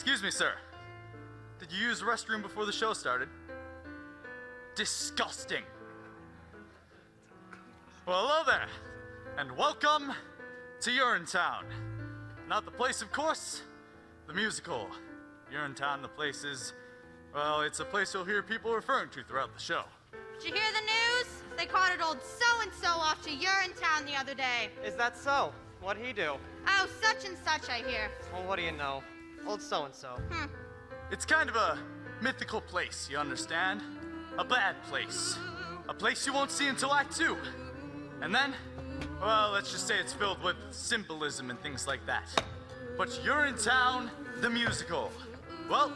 Excuse me, sir. Did you use the restroom before the show started? Disgusting. Well, hello there, and welcome to Urinetown. Not the place, of course, the musical. Urinetown, the place is, well, it's a place you'll hear people referring to throughout the show. Did you hear the news? They carted old so-and-so off to Urinetown the other day. Is that so? What'd he do? Oh, such and such, I hear. Well, what do you know? Old so-and-so. It's kind of a mythical place, you understand? A bad place. A place you won't see until Act 2. And then, well, let's just say it's filled with symbolism and things like that. But Urinetown, the musical. Well,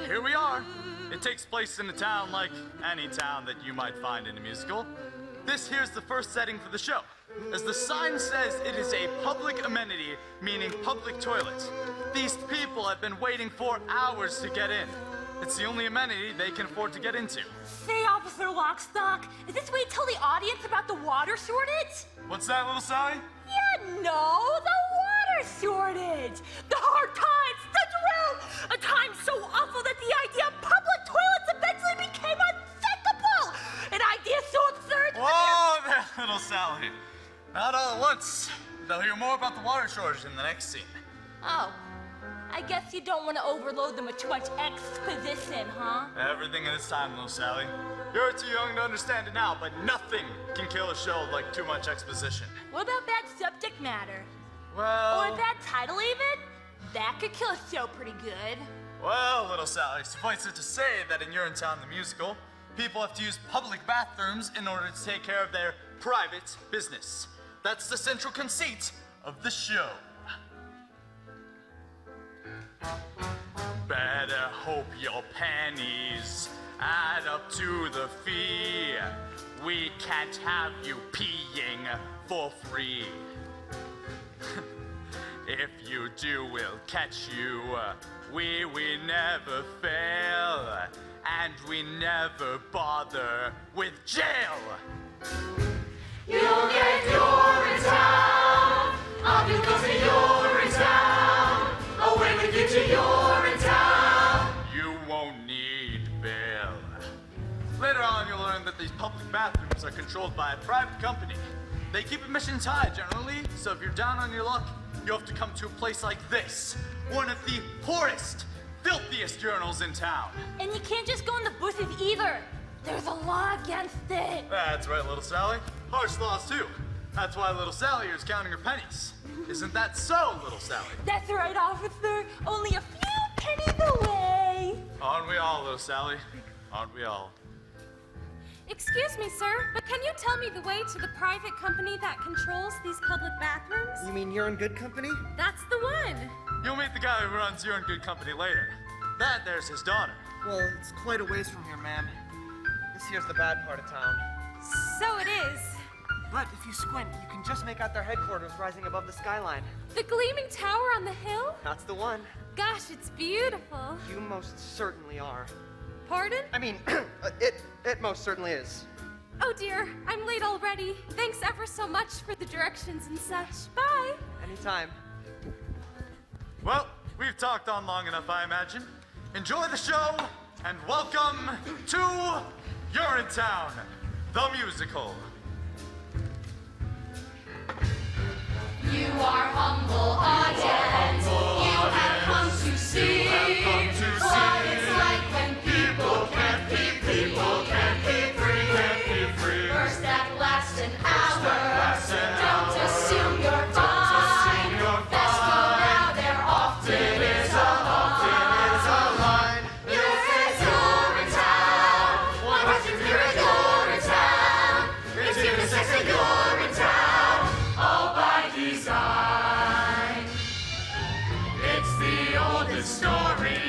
here we are. It takes place in a town like any town that you might find in a musical. This here's the first setting for the show. As the sign says, it is a public amenity, meaning public toilet. These people have been waiting for hours to get in. It's the only amenity they can afford to get into. Say, Officer Lockstock, is this way to tell the audience about the water shortage? What's that, little Sally? Yeah, no, the water shortage. The hard times, the drought, a time so awful that the idea of public toilets eventually became unthinkable. An idea so absurd. Whoa there, little Sally. Not all at once. They'll hear more about the water shortage in the next scene. Oh, I guess you don't want to overload them with too much exposition, huh? Everything in its time, little Sally. You're too young to understand it now, but nothing can kill a show like too much exposition. What about bad subject matter? Well... Or a bad title, even? That could kill a show pretty good. Well, little Sally, suffice it to say that in Urinetown the musical, people have to use public bathrooms in order to take care of their private business. That's the central conceit of the show. Better hope your pennies add up to the fee. We can't have you peeing for free. If you do, we'll catch you. We never fail, and we never bother with jail. You'll get Urinetown. I'll be close to Urinetown. Away with you to Urinetown. You won't need bail. Later on, you'll learn that these public bathrooms are controlled by a private company. They keep admissions high generally, so if you're down on your luck, you'll have to come to a place like this, one of the poorest, filthiest urinals in town. And you can't just go in the bushes either. There's a law against it. That's right, little Sally. Harsh laws, too. That's why little Sally is counting her pennies. Isn't that so, little Sally? That's right, officer. Only a few pennies away. Aren't we all, little Sally? Aren't we all? Excuse me, sir, but can you tell me the way to the private company that controls these public bathrooms? You mean you're in good company? That's the one. You'll meet the guy who runs You're in Good Company later. That there's his daughter. Well, it's quite a ways from here, ma'am. This here's the bad part of town. So it is. But if you squint, you can just make out their headquarters rising above the skyline. The gleaming tower on the hill? That's the one. Gosh, it's beautiful. You most certainly are. Pardon? I mean, it most certainly is. Oh dear, I'm late already. Thanks ever so much for the directions and such. Bye. Anytime. Well, we've talked on long enough, I imagine. Enjoy the show, and welcome to Urinetown, the musical. You are humble audience. You have come to see what it's like when people can't be free. First at last an hour. Don't assume you're fine. Best go now. There often is a line. You're at Urinetown. One question, you're at Urinetown. It's unisex at Urinetown. All by design. It's the oldest story.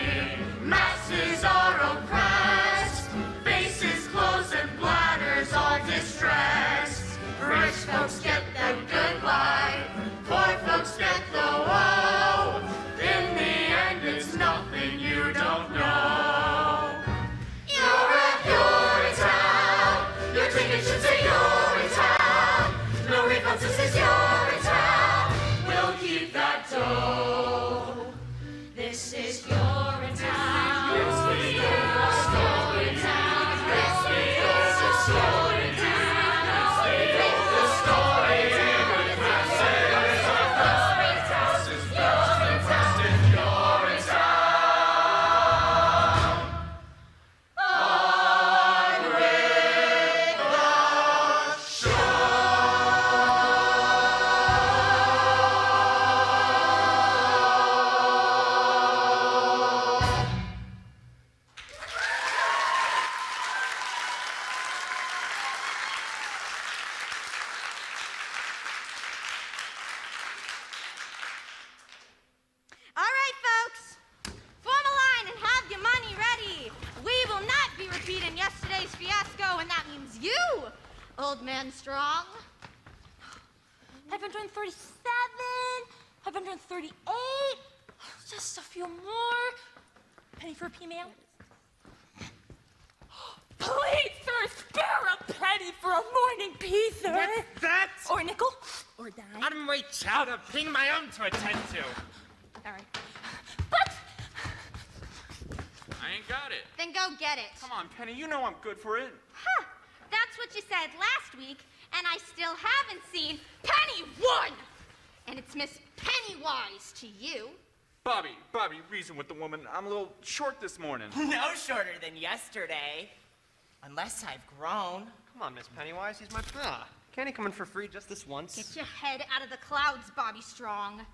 Masses are oppressed. Faces closed and bladders all distressed. Rich folks get the good life. Poor folks get the woe. In the end, it's nothing you don't know. You're at Urinetown. Your ticket should say Urinetown. No refunds, this is Urinetown. Old man strong? 537, 538, just a few more. Penny for a female. Please, sir, spare a penny for a morning pea, sir. What's that? Or a nickel, or a dime. I'm my child of ping my own to attend to. All right. But I ain't got it. Then go get it. Come on, Penny, you know I'm good for it. Huh. That's what you said last week, and I still haven't seen Penny One! And it's Miss Pennywise to you. Bobby, reason with the woman. I'm a little short this morning. No shorter than yesterday. Unless I've grown. Come on, Miss Pennywise, he's my pa. Can't he come in for free just this once? Get your head out of the clouds, Bobby Strong.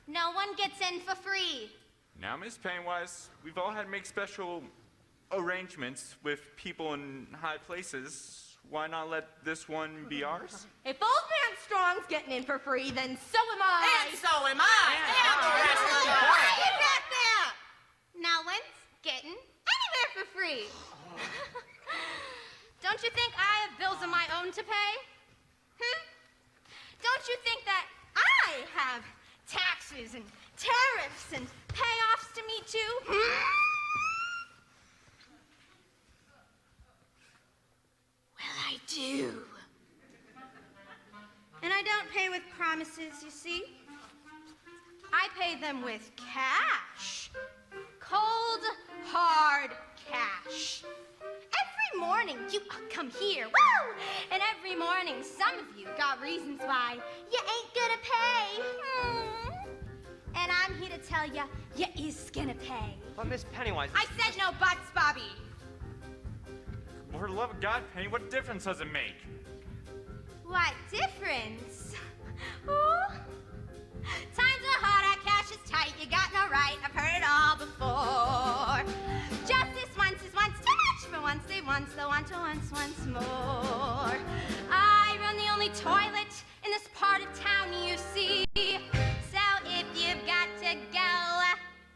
No one gets in for free. Now, Miss Pennywise, we've all had to make special arrangements with people in high places. Why not let this one be ours? if Old Man Strong's getting in for free, then so am I. And so am I. And the rest of the Why you back there? No one's getting anywhere for free. Don't you think I have bills of my own to pay? Don't you think that I have taxes and tariffs and payoffs to meet too? Well, I do. And I don't pay with promises, you see. I pay them with cash. Cold, hard cash. Every morning you come here, woo! And every morning some of you got reasons why you ain't gonna pay. And I'm here to tell you, you is gonna pay. But Miss Pennywise... I said no buts, Bobby. For the love of God, Penny, what difference does it make? What difference? Ooh. Times are hard, our cash is tight, you got no right, I've heard it all before. Justice once is once too much, for once they once, they'll want to once more. I run the only toilet in this part of town, you see. So if you've got to go,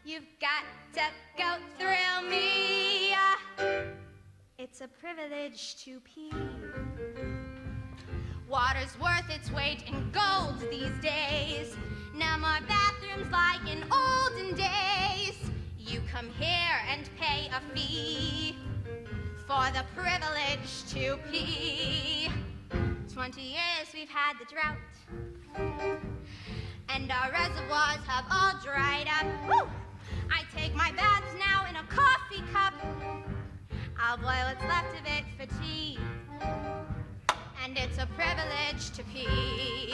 you've got to go through me. It's a privilege to pee. Water's worth its weight in gold these days. No more bathrooms like in olden days. You come here and pay a fee for the privilege to pee. 20 years we've had the drought, and our reservoirs have all dried up. Woo! I take my baths now in a coffee cup. I'll boil what's left of it for tea. And it's a privilege to pee.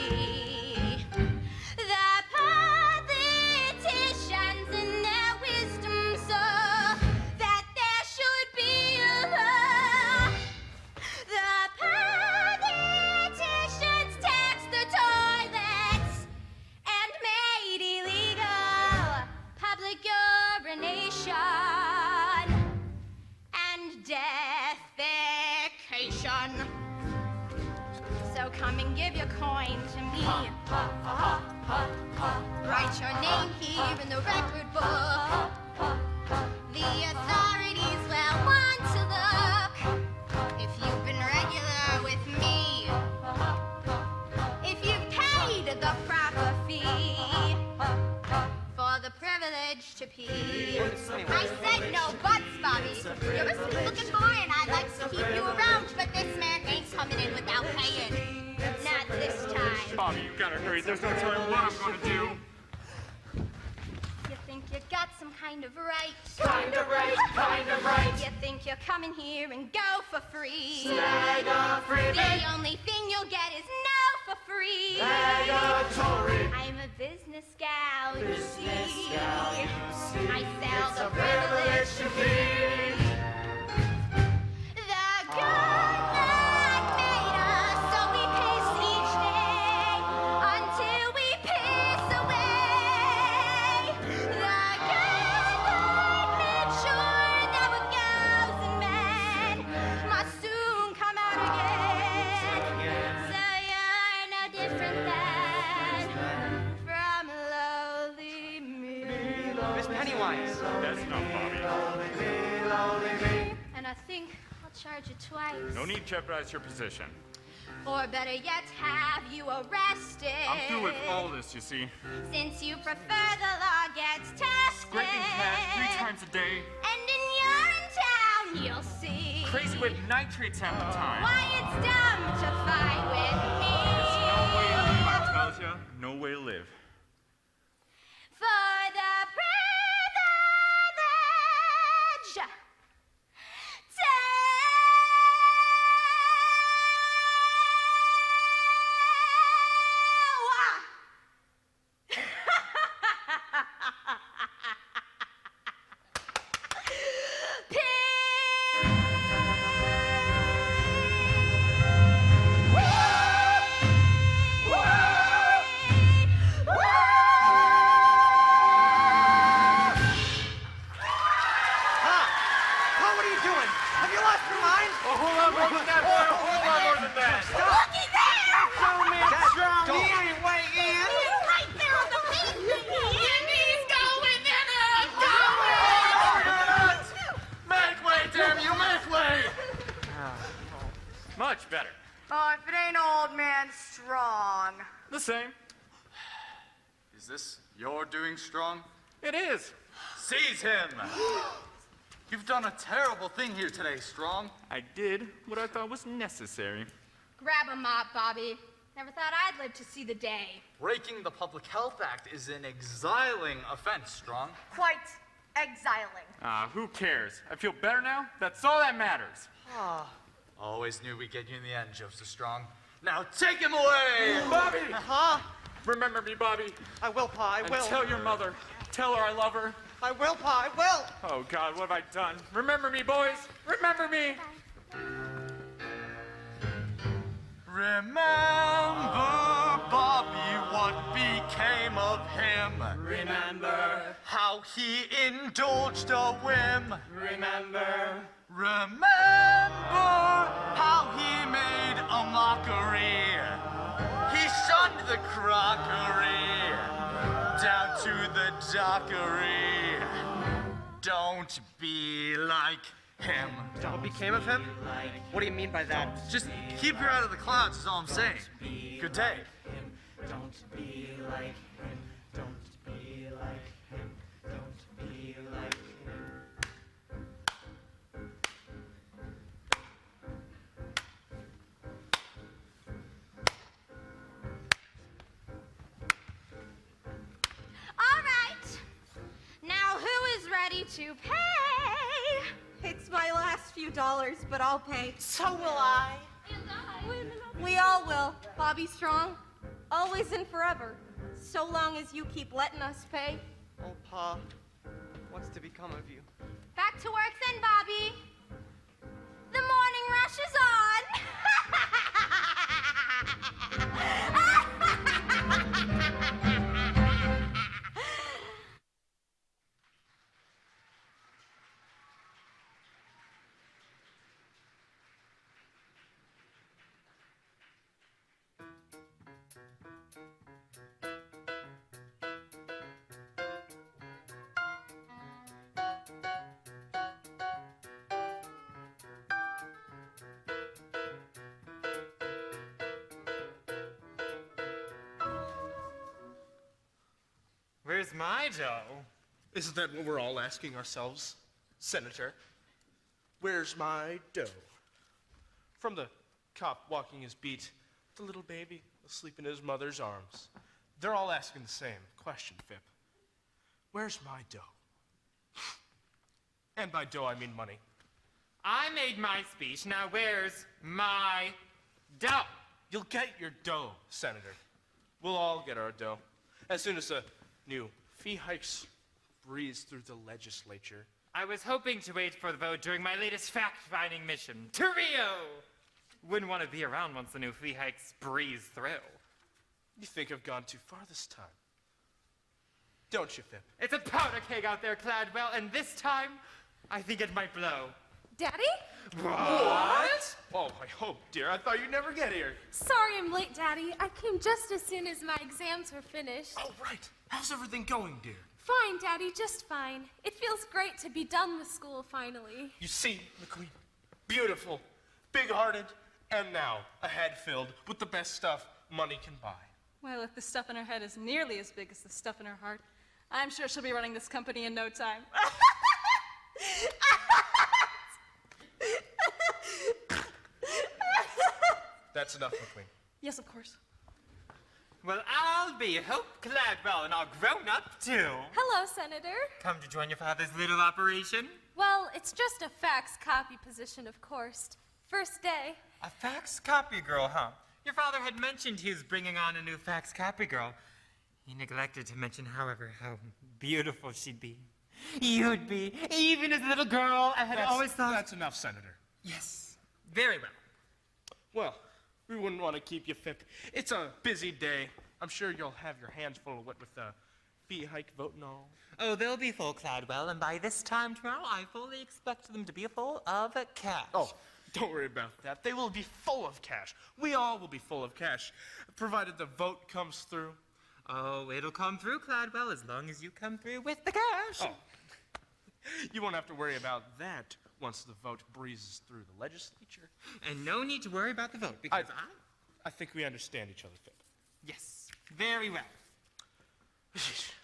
The politicians in their wisdom saw that there should be a law. The politicians taxed the toilets and made illegal public urination and defecation. So come and give your coin to me. Write your name here in the record book. The authorities will want to look if you've been regular with me. If you've paid the proper fee for the privilege to pee. I said no buts, Bobby. You're a sweet-looking boy and I'd like to keep you around, but this man ain't coming in without paying. Not this time. Bobby, you gotta hurry. There's no telling what I'm gonna do. You think you got some kind of right? Kind of right, kind of right. You think you'll come in here and go for free? Snag a freebie. The only thing you'll get is no for free. Negatory. I'm a business gal, you Business see. gal, you see. I sell It's the a privilege to be. The good Lord made us, so we piss each day until we piss away. The good Lord made sure that what goes in men must soon come out again. So you're no different than from lowly me. Miss Pennywise. That's enough, Bobby. And I think I'll charge you twice. No need to jeopardize your position. Or better yet, have you arrested? I'm through with all this, you see. Since you prefer the law gets tested. Scraping cash 3 times a day. And in Urinetown, you'll see. Crazy with nitrates half the time. Why it's dumb to fight with me. No way to live, I tells ya. No way to live. For the privilege. Much better. Oh, if it ain't old man Strong. The same. Is this your doing, Strong? It is. Seize him! You've done a terrible thing here today, Strong. I did what I thought was necessary. Grab a mop, Bobby. Never thought I'd live to see the day. Breaking the Public Health Act is an exiling offense, Strong. Quite exiling. Who cares? I feel better now. That's all that matters. Always knew we'd get you in the end, Joseph Strong. Now take him away! Bobby! Huh? Remember me, Bobby. I will, Pa, I And will. tell your mother. Tell her I love her. I will, Pa, I will. Oh, God, what have I done? Remember me, boys. Remember me. Remember, Bobby, what became of him. Remember, How he indulged a whim. remember, Remember how he made a mockery. He shunned the crockery down to the dockery. Don't be like him. What became of him? What do you mean by that? Just keep her out of the clouds is all I'm saying. Good day. don't be like him, don't be like him, don't be like him. All right. Now who is ready to pay? It's my last few dollars, but I'll pay. So will I. We all will. Bobby Strong, always and forever. So long as you keep letting us pay. Oh, Pa, what's to become of you? Back to work then, Bobby. The morning rush is on. Where's my dough? Isn't that what we're all asking ourselves, Senator? Where's my dough? From the cop walking his beat, the little baby asleep in his mother's arms. They're all asking the same question, Phip. Where's my dough? And by dough, I mean money. I made my speech, now where's my dough? You'll get your dough, Senator. We'll all get our dough. As soon as the new fee hikes breeze through the legislature. I was hoping to wait for the vote during my latest fact-finding mission to Rio. Wouldn't want to be around once the new fee hikes breeze through. You think I've gone too far this time? Don't you, Phip? It's a powder keg out there, Cladwell, and this time, I think it might blow. Daddy? What? Oh, I hope, dear. I thought you'd never get here. Sorry I'm late, Daddy. I came just as soon as my exams were finished. Oh, right. How's everything going, dear? Fine, Daddy, just fine. It feels great to be done with school finally. You see, McQueen, beautiful, big-hearted, And now, a head filled with the best stuff money can buy. Well, if the stuff in her head is nearly as big as the stuff in her heart, I'm sure she'll be running this company in no time. That's enough, McQueen. Yes, of course. Well, I'll be Hope Gladwell, and I'll grown up too. Hello, Senator. Come to join your father's little operation? Well, it's just a fax copy position, of course. First day. A fax copy girl, huh? Your father had mentioned he was bringing on a new fax copy girl. He neglected to mention, however, how beautiful she'd be. You'd be, even as a little girl. I had always thought... That's enough, Senator. Yes, very well. Well, we wouldn't want to keep you fit. It's a busy day. I'm sure you'll have your hands full of what with the fee hike vote and all. Oh, they'll be full, Cladwell, and by this time tomorrow, I fully expect them to be full of cash. Oh, don't worry about that. They will be full of cash. We all will be full of cash, provided the vote comes through. Oh, it'll come through, Cladwell, as long as you come through with the cash. Oh, you won't have to worry about that once the vote breezes through the legislature. And no need to worry about the vote, because I think we understand each other, Phip. Yes, very well.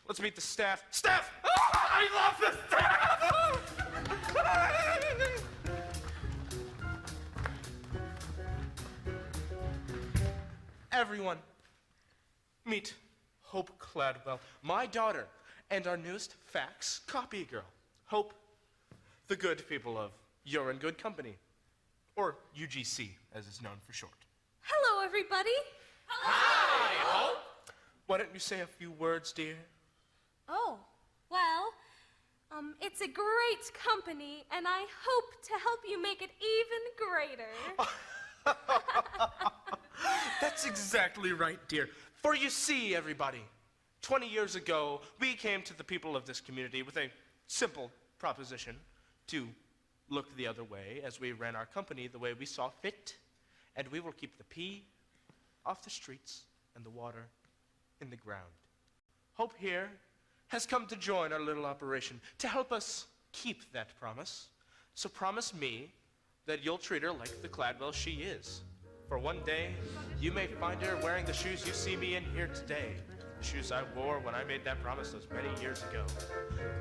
Let's meet the staff. Staff! Oh, I love the staff! Everyone, meet Hope Cladwell, my daughter, and our newest fax copy girl. Hope, the good people of You're in Good Company, or UGC, as it's known for short. Hello, everybody. Hi, Hope. Why don't you say a few words, dear? Oh, well, it's a great company, and I hope to help you make it even greater. That's exactly right, dear. For you see, everybody, 20 years ago, we came to the people of this community with a simple proposition to look the other way as we ran our company the way we saw fit, and we will keep the pee off the streets and the water in the ground. Hope here has come to join our little operation to help us keep that promise. So promise me that you'll treat her like the Cladwell she is. For one day, you may find her wearing the shoes you see me in here today. The shoes I wore when I made that promise those many years ago.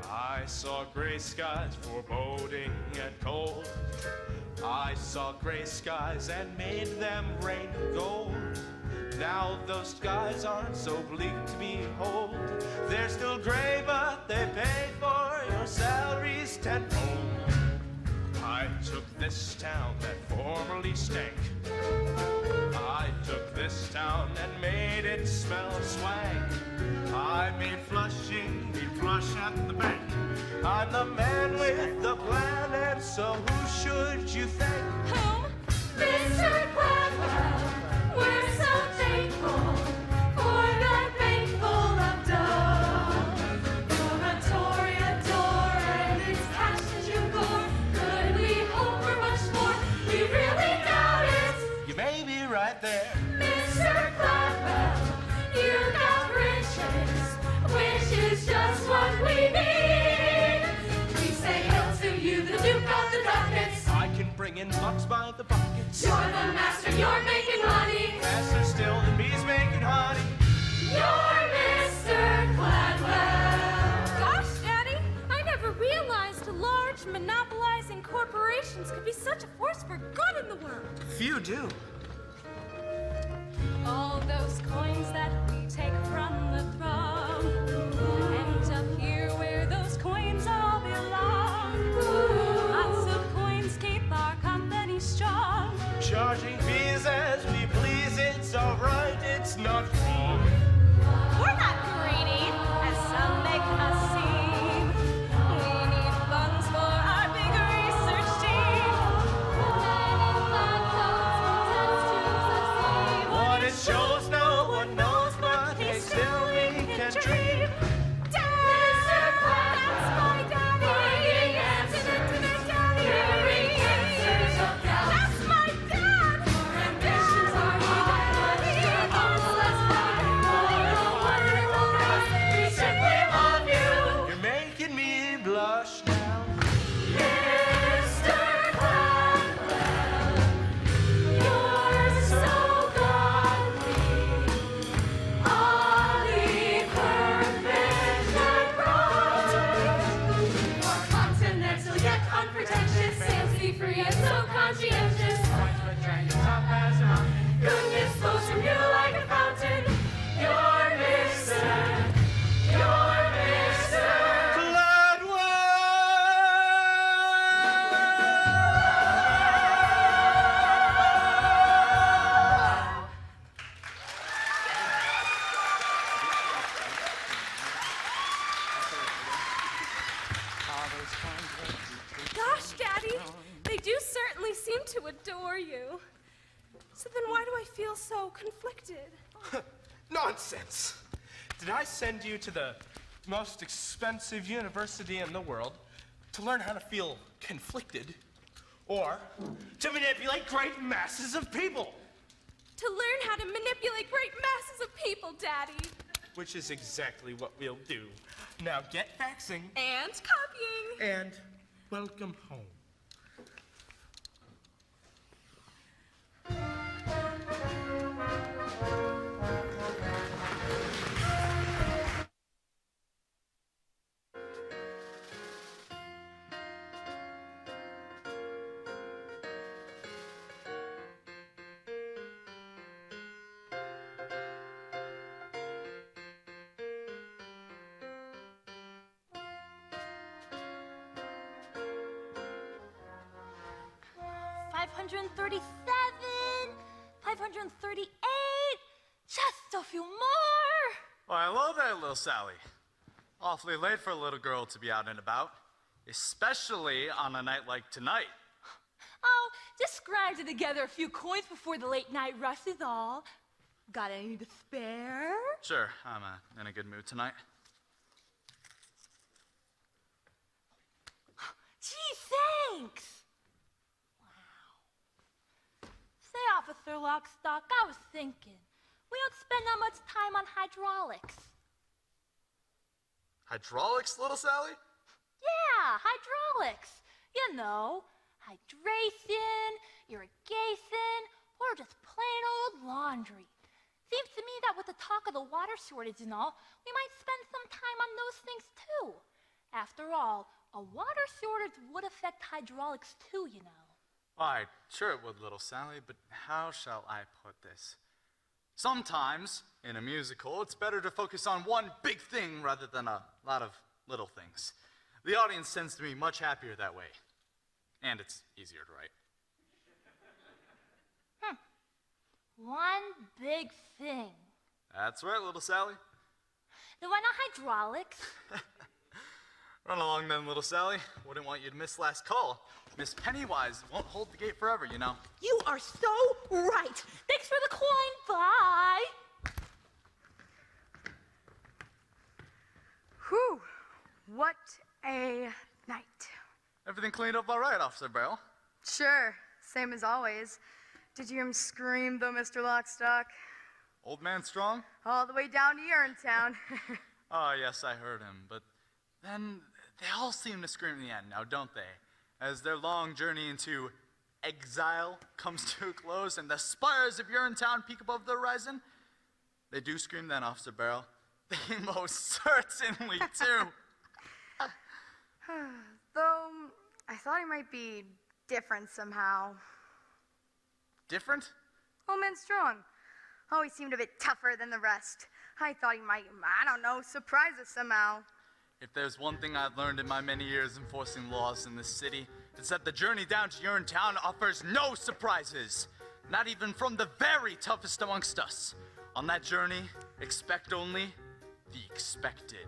I saw gray skies, foreboding and cold. I saw gray skies and made them rain gold. Now those skies aren't so bleak to behold. They're still gray, but they paid for your salaries tenfold. I took this town that formerly stank. I took this town and made it smell swank. I made Flushing be flush at the bank. I'm the man with the plan, and so who should you thank? Whom? Mr. Gladwell, we're so thankful for that bank full of dough. Your Toreador and its cash that you bore. Could we hope for much more? We really doubt it. You may be right there. Mr. Gladwell, you got riches, which is just what we need. We say hail to you, the Duke of the Ducats. I can bring in bucks by the buckets. You're the master, you're making money. Faster still than bees making honey. You're Mr. Gladwell. Gosh, Daddy, I never realized large monopolizing corporations could be such a force for good in the world. Few do. All those coins that we take from the throng end up here where those coins all belong. Lots of coins keep our company strong. Charging fees as we please, it's alright, it's not wrong. We're not greedy, as some make us seem. We need funds for our big research team. Gosh, Daddy, they do certainly seem to adore you. So then why do I feel so conflicted? Nonsense. Did I send you to the most expensive university in the world to learn how to feel conflicted or to manipulate great masses of people? To learn how to manipulate great masses of people, Daddy. Which is exactly what we'll do. Now get faxing. And copying. And welcome home. $537, $538, just a few more. Well, hello there, little Sally. Awfully late for a little girl to be out and about, especially on a night like tonight. Oh, just grinding together a few coins before the late night rush is all. Got any to spare? Sure, I'm in a good mood tonight. Gee, thanks. Say, Officer Lockstock, I was thinking, we don't spend that much time on hydraulics. Hydraulics, little Sally? Yeah, hydraulics. You know, hydration, irrigation, or just plain old laundry. Seems to me that with the talk of the water shortage and all, we might spend some time on those things too. After all, a water shortage would affect hydraulics too, you know. Why, sure it would, little Sally, but how shall I put this? Sometimes, in a musical, it's better to focus on one big thing rather than a lot of little things. The audience tends to be much happier that way. And it's easier to write. One big thing. That's right, little Sally. Then why not hydraulics? Run along then, little Sally. Wouldn't want you to miss last call. Miss Pennywise won't hold the gate forever, you know. You are so right. Thanks for the coin. Bye. Whew. What a night. Everything cleaned up all right, Officer Barrel. Sure, same as always. Did you hear him scream, though, Mr. Lockstock? Old man strong? All the way down to Urinetown. Oh, yes, I heard him. But then they all seem to scream in the end, now don't they? As their long journey into exile comes to a close and the spires of Urinetown peek above the horizon. They do scream then, Officer Barrel. They most certainly do. Though, I thought he might be different somehow. Different? Old man strong. Always seemed a bit tougher than the rest. I thought he might, I don't know, surprise us somehow. If there's one thing I've learned in my many years enforcing laws in this city, it's that the journey down to Urinetown offers no surprises. Not even from the very toughest amongst us. On that journey, expect only the expected.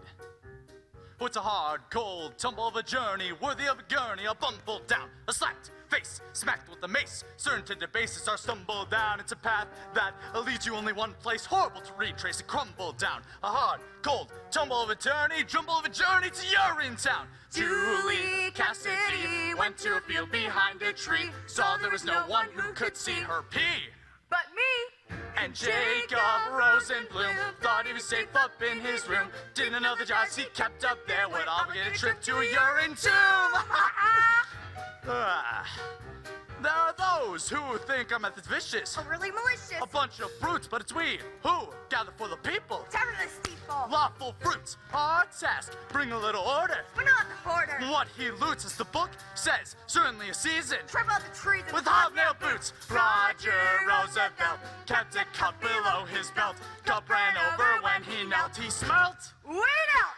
Oh, it's a hard, cold tumble of a journey, worthy of a gurney, a bumble down, a slapped face, smacked with a mace, certain to debase us, or stumble down. It's a path that leads you only one place, horrible to retrace, a crumble down, a hard, cold tumble of a journey, jumble of a journey to Urinetown. Julie Cassidy went to a field behind a tree, saw there was no one who could see her pee. But me! And Jacob Rosenblum thought he was safe up in his room. Didn't know the jobs he kept up there would obligate a trip to a urine tomb. There are those who think our method's vicious. Overly malicious. A bunch of brutes, but it's we who gather for the people. Terrorist people. Lawful fruits, our task, bring a little order. We're not the hoarder. What he loots, as the book says, certainly a season. Trip out the trees With hobnail boots, Roger Roosevelt kept a cup below his belt. Cup ran over when he knelt. He smelt. Wait out!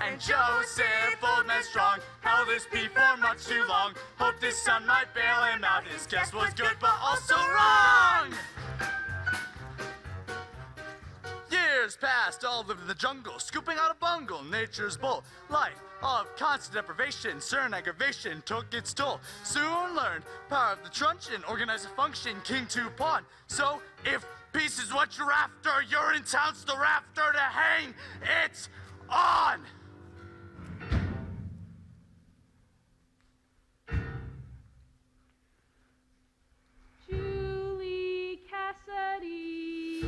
And Joseph, old man strong, held his pee for much too long. Hoped his son might bail him out. His guess was good, but also wrong. Years Years passed all over the jungle, scooping out a bungle, nature's bowl. Life of constant deprivation, certain aggravation took its toll. Soon learned power of the truncheon, organize a function, king to pawn. So if peace is what you're after, Urinetown's the rafter to hang it on. Julie Cassidy,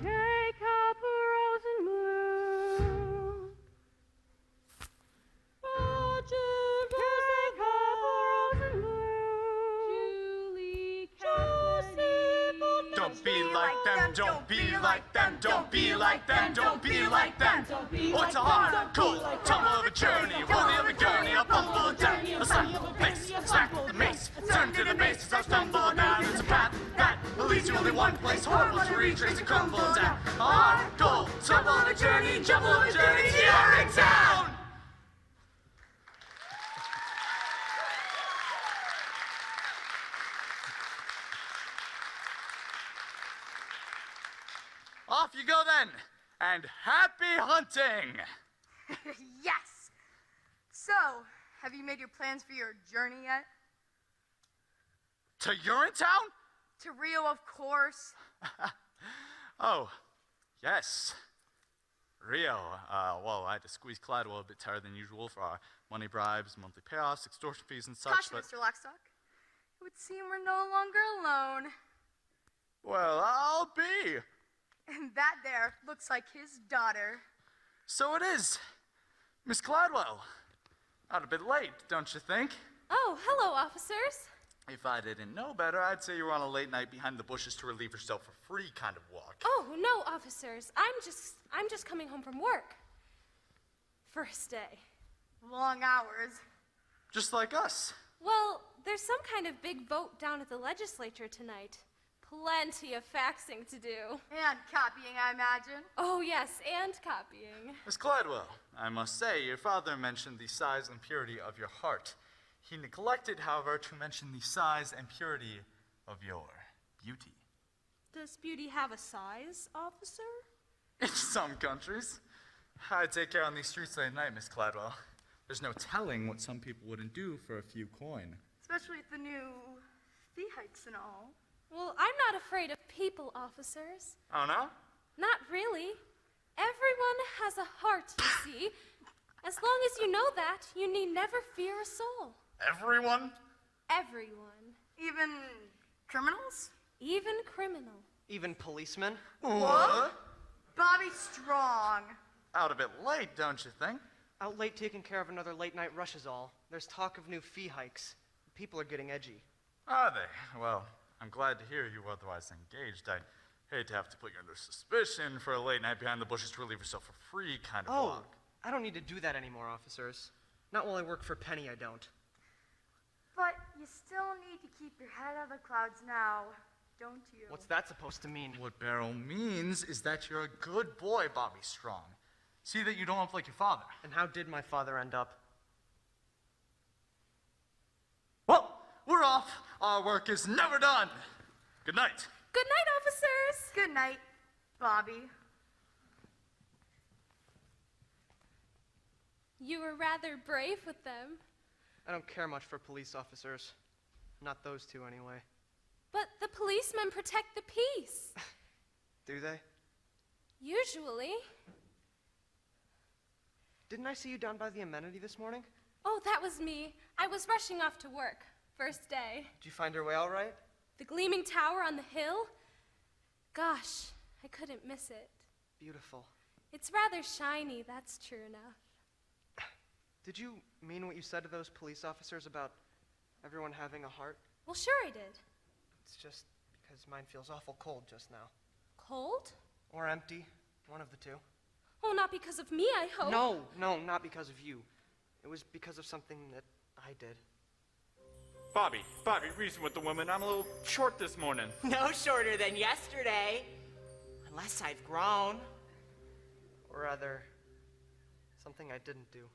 Jacob Rosenblum, Roger Jacob Rosenblum, Julie Cassidy. Don't be like them, don't be like them, don't be like them, don't be like them. What's a hard, cold, tumble of a journey, worthy of a gurney, a bumble of death, a slap of the face, smack with the mace, turn to the base as I stumble down. It's a path that leads you only one place, horrible to retrace and crumble down. A hard, cold, tumble of a journey, jumble of a journey, you're in town! Off you go then, and happy hunting! Yes! So, have you made your plans for your journey yet? To Urinetown? To Rio, of course. Oh, yes. Rio. Well, I had to squeeze Cladwell a bit tighter than usual for our money bribes, monthly payoffs, extortion fees, and such, Gosh, but... Mr. Lockstock. It would seem we're no longer alone. Well, I'll be. And that there looks like his daughter. So it is. Miss Cladwell. Not a bit late, don't you think? Oh, hello, officers. If I didn't know better, I'd say you were on a late night behind the bushes to relieve yourself for free kind of walk. Oh, no, officers. I'm just coming home from work. First day. Long hours. Just like us. Well, there's some kind of big vote down at the legislature tonight. Plenty of faxing to do. And copying, I imagine. Oh, yes, and copying. Miss Cladwell, I must say, your father mentioned the size and purity of your heart. He neglected, however, to mention the size and purity of your beauty. Does beauty have a size, officer? In some countries. I take care on these streets late at night, Miss Cladwell. There's no telling what some people wouldn't do for a few coin. Especially with the new fee hikes and all. Well, I'm not afraid of people, officers. Oh, no? Not really. Everyone has a heart, you see. As long as you know that, you need never fear a soul. Everyone? Everyone. Even criminals? Even criminal. Even policemen? What? Bobby Strong. Out a bit late, don't you think? Out late taking care of another late night rush is all. There's talk of new fee hikes. People are getting edgy. Are they? Well, I'm glad to hear you were otherwise engaged. I hate to have to put you under suspicion for a late night behind the bushes to relieve yourself for free kind of walk. I don't need to do that anymore, officers. Not while I work for Penny, I don't. But you still need to keep your head out of the clouds now, don't you? What's that supposed to mean? What Beryl means is that you're a good boy, Bobby Strong. See that you don't look like your father. And how did my father end up? Well, we're off. Our work is never done. Good night. Good night, officers. Good night, Bobby. You were rather brave with them. I don't care much for police officers. Not those two, anyway. But the policemen protect the peace. Do they? Usually. Didn't I see you down by the amenity this morning? Oh, that was me. I was rushing off to work. First day. Did you find your way all right? The gleaming tower on the hill? Gosh, I couldn't miss it. Beautiful. It's rather shiny, that's true enough. Did you mean what you said to those police officers about everyone having a heart? Well, sure I did. It's just because mine feels awful cold just now. Cold? Or empty. One of the two. Oh, not because of me, I hope. No, not because of you. It was because of something that I did. Bobby, reason with the woman. I'm a little short this morning. No shorter than yesterday. Unless I've grown. Or rather, something I didn't do.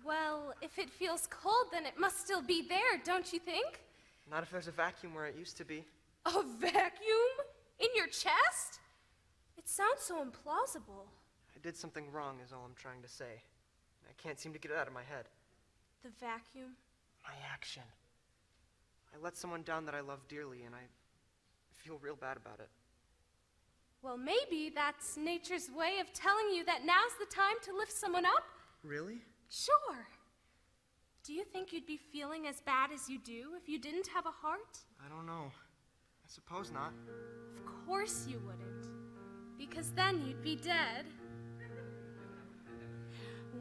Well, if it feels cold, then it must still be there, don't you think? Not if there's a vacuum where it used to be. A vacuum? In your chest? It sounds so implausible. I did something wrong is all I'm trying to say. I can't seem to get it out of my head. The vacuum? My action. I let someone down that I love dearly, and I feel real bad about it. Well, maybe that's nature's way of telling you that now's the time to lift someone up. Really? Sure. Do you think you'd be feeling as bad as you do if you didn't have a heart? I don't know. I suppose not. Of course you wouldn't, because then you'd be dead.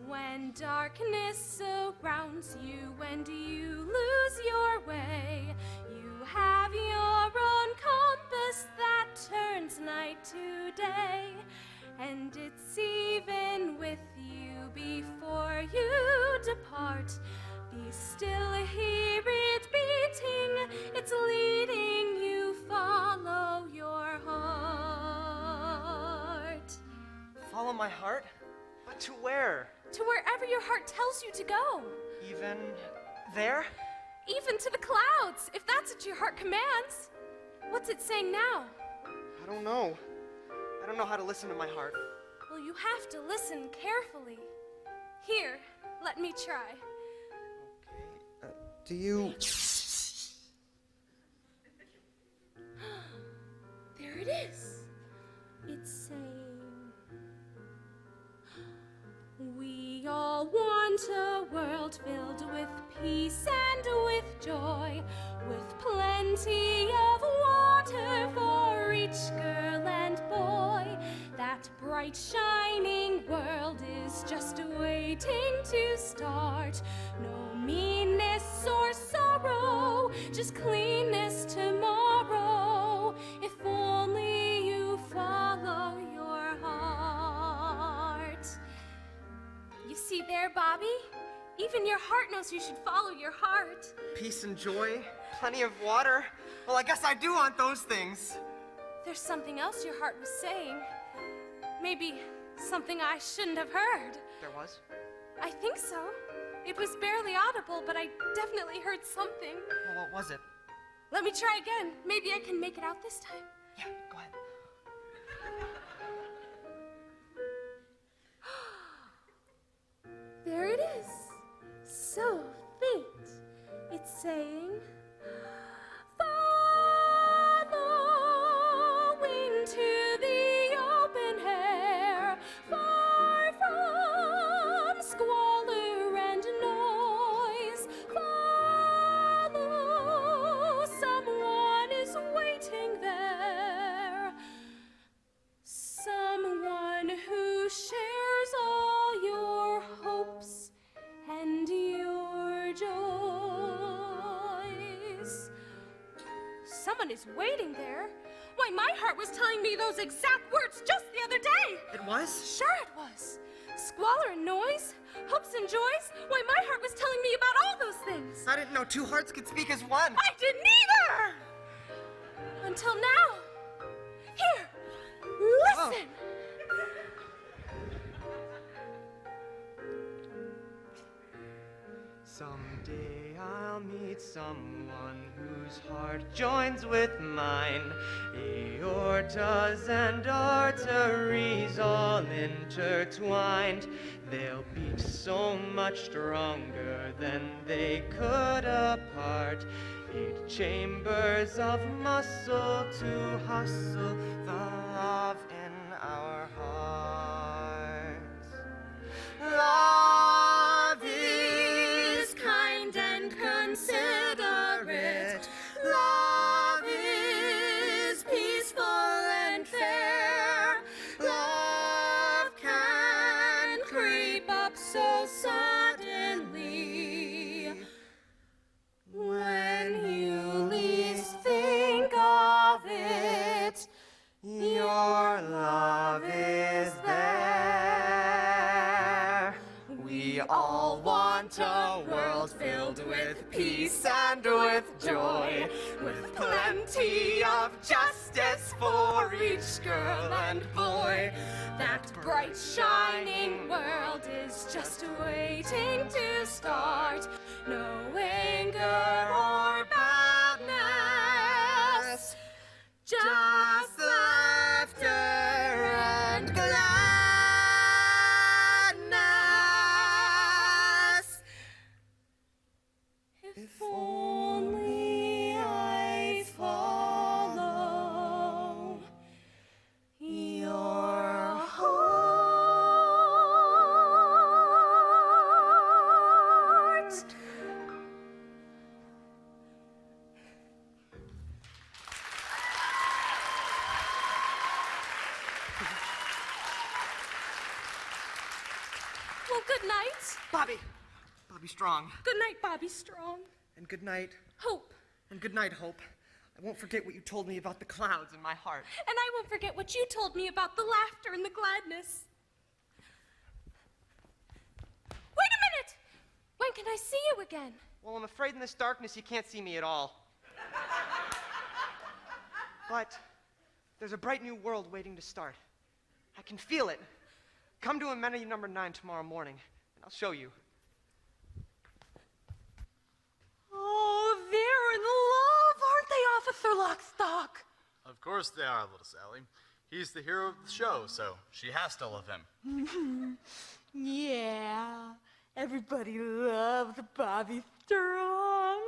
When darkness surrounds you and you lose your way, you have your own compass that turns night to day, and it's even with you before you depart. Be still, hear it beating, it's leading you, follow your heart. Follow my heart? But to where? To wherever your heart tells you to go. Even there? Even to the clouds, if that's what your heart commands. What's it saying now? I don't know. I don't know how to listen to my heart. Well, you have to listen carefully. Here, let me try. Okay. Do you... There it is. It's saying, we all want a world filled with peace and with joy, with plenty of water for each girl and boy. That bright shining world is just waiting to start. No meanness or sorrow, just cleanness tomorrow. If only you follow your heart. You see there, Bobby? Even your heart knows you should follow your heart. Peace and joy, plenty of water. Well, I guess I do want those things. There's something else your heart was saying. Maybe something I shouldn't have heard. There was? I think so. It was barely audible, but I definitely heard something. Well, what was it? Let me try again. Maybe I can make it out this time. Yeah, go ahead. There it is. So faint. It's saying, following to the open air, far from squalor and noise. Follow, someone is waiting there. Someone who shares all your hopes and your joys. Someone is waiting there. Why, my heart was telling me those exact words just the other day. It was? Sure it was. Squalor and noise, hopes and joys. Why, my heart was telling me about all those things. I didn't know two hearts could speak as one. I didn't either! Until now. Here, listen. Someday I'll meet someone whose heart joins with mine. Aortas and arteries all intertwined. They'll beat so much stronger than they could apart. 8 chambers of muscle to hustle the love in our hearts. Love is kind and considerate. Love is peaceful and fair. Love can creep up so suddenly. When you least think of it, your love is there. We all want a world filled with peace and with joy, with plenty of justice for each girl and boy. That bright shining world is just waiting to start. No anger or badness, just the and gladness. If only I follow your heart. Well, good night. Bobby Strong. Good night, Bobby Strong. And good night. Hope. And good night, Hope. I won't forget what you told me about the clouds in my heart. And I won't forget what you told me about the laughter and the gladness. Wait a minute! When can I see you again? Well, I'm afraid in this darkness you can't see me at all. But there's a bright new world waiting to start. I can feel it. Come to amenity number 9 tomorrow morning, and I'll show you. Oh, they're in love, aren't they, Officer Lockstock? Of course they are, little Sally. He's the hero of the show, so she has to love him. Yeah, everybody loves Bobby Strong.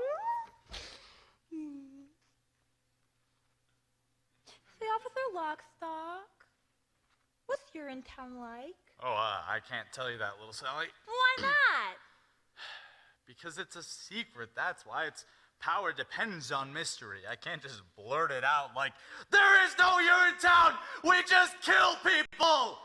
Say, Officer Lockstock, what's Urinetown like? Oh, I can't tell you that, little Sally. Why not? Because it's a secret, that's why. Its power depends on mystery. I can't just blurt it out like, there is no Urinetown! We just kill people!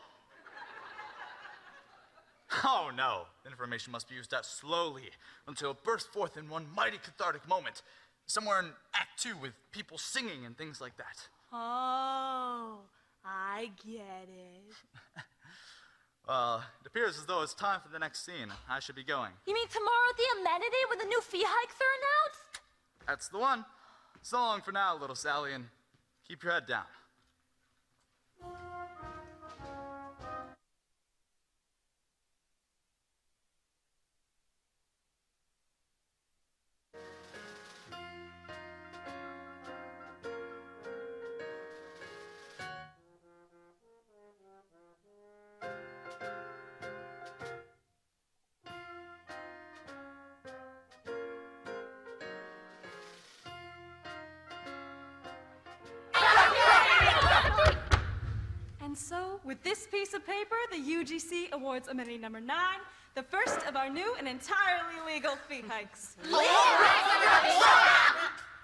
Oh no, information must be used out slowly until it bursts forth in one mighty cathartic moment, somewhere in Act 2 with people singing and things like that. Oh, I get it. Well, it appears as though it's time for the next scene. I should be going. You mean tomorrow at the amenity when the new fee hikes are announced? That's the one. So long for now, little Sally, and keep your head down. And so, with this piece of paper, the UGC awards amenity number 9, the first of our new and entirely legal fee hikes.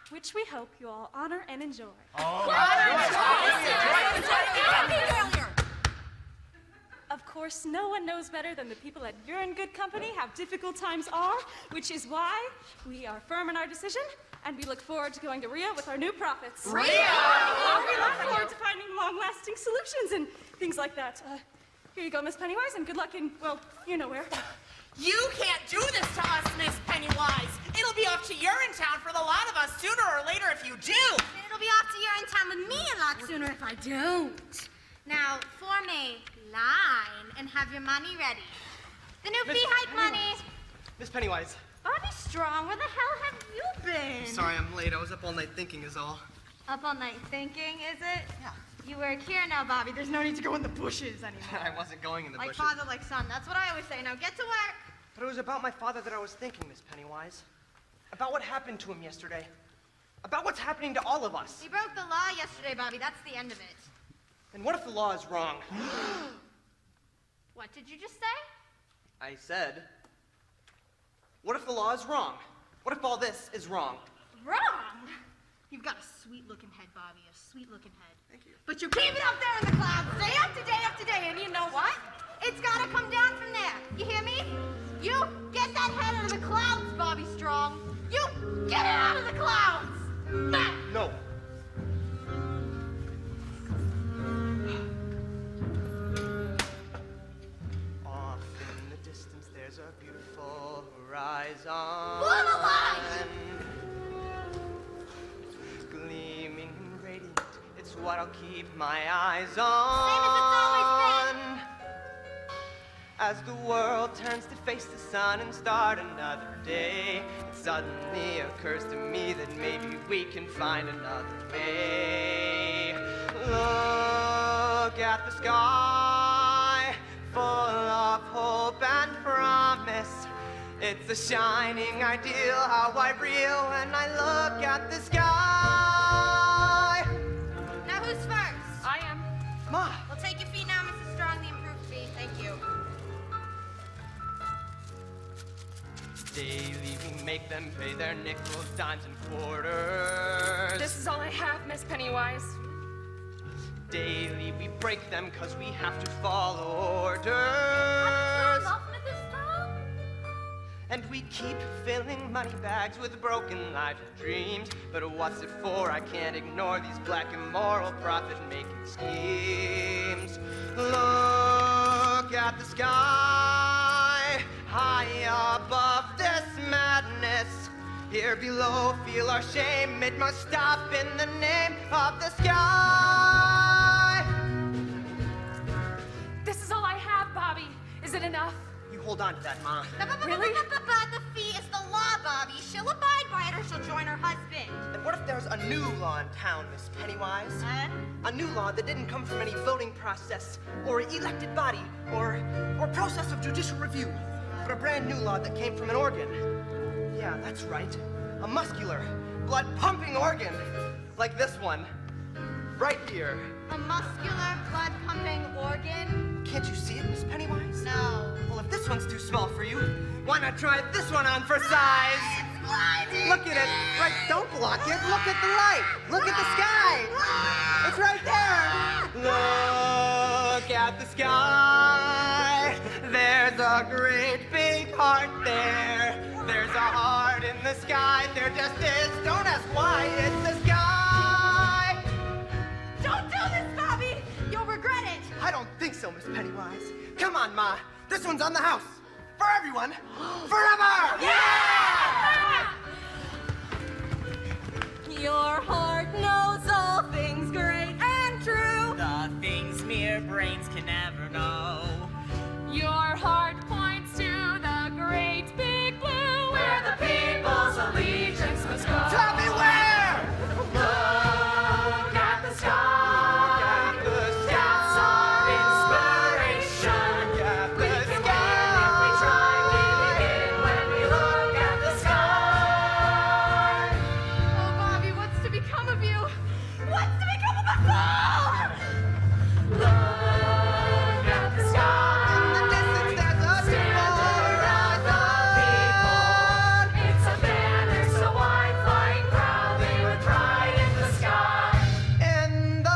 Which we hope you all honor and enjoy. Of course, no one knows better than the people at You're in Good Company how difficult times are, which is why we are firm in our decision, and we look forward to going to Rio with our new profits. Rio! We look forward to finding long-lasting solutions and things like that. Here you go, Miss Pennywise, and good luck in, well, you know where. You can't do this to us, Miss Pennywise. It'll be off to Urinetown for the lot of us sooner or later if you do. It'll be off to Urinetown with me a lot sooner if I don't. Now, form a line and have your money ready. The new fee hike money. Miss Pennywise. Bobby Strong, where the hell have you been? Sorry I'm late. I was up all night thinking is all. Up all night thinking, is it? Yeah. You work here now, Bobby. There's no need to go in the bushes anymore. I wasn't going in the Like bushes. father, like son. That's what I always say. Now get to work. But it was about my father that I was thinking, Miss Pennywise. About what happened to him yesterday. About what's happening to all of us. He broke the law yesterday, Bobby. That's the end of it. And what if the law is wrong? What did you just say? I said, what if the law is wrong? What if all this is wrong? Wrong? You've got a sweet-looking head, Bobby. A sweet-looking head. Thank you. But you keep it up there in the clouds, day after day after day, and you know what? It's gotta come down from there. You hear me? You get that head out of the clouds, Bobby Strong. You get it out of the clouds. No. Off in the distance, there's a beautiful horizon. Blow the light! Gleaming and radiant, it's what I'll keep my eyes on. Same as it's always been. As the world turns to face the sun and start another day, it suddenly occurs to me that maybe we can find another way. Look Look at the sky, full of hope and promise. It's a shining ideal, how I reel when I look at the sky. Now who's first? I am. Ma, We'll take your fee now, Mrs. Strong, the improved fee. Thank you. daily we make them pay their nickels, dimes, and quarters. This is all I have, Miss Pennywise. Daily we break them 'cause we have to follow orders. And we keep filling money bags with broken life dreams. But what's it for? I can't ignore these black immoral profit-making schemes. Look at the sky, high above this madness. Here below, feel our shame. It must stop in the name of the sky. This is all I have, Bobby. Is it enough? You hold on to that, Ma. Really? The fee is the law, Bobby. She'll abide by it or she'll join her husband. And what if there's a new law in town, Miss Pennywise? A new law that didn't come from any voting process or elected body or process of judicial review, but a brand new law that came from an organ. Yeah, that's right. A muscular, blood-pumping organ. Like this one. Right here. A muscular, blood-pumping organ? Can't you see it, Miss Pennywise? No. Well, if this one's too small for you, why not try this one on for size? Look at it. Right, don't block it. Look at the light. Look at the sky. It's right there. Look at the sky. There's a great big heart there. There's a heart in the sky. There just is. Don't ask why. It's the sky. Don't do this, Bobby! You'll regret it! I don't think so, Miss Pennywise. Come on, Ma. This one's on the house. For everyone. Forever! Yeah! Your heart knows all things great and true. The things mere brains can never know. Your heart points to the great big blue where the people's allegiance must go. Tell me where! Look at the sky. That's our inspiration. We can win if we try, believe in when we look at the sky. Oh, Bobby, what's to become of you? What's to become of us all? Look at the sky. In the distance, there's a It's a banner so wide, flying proudly with pride in the sky. in the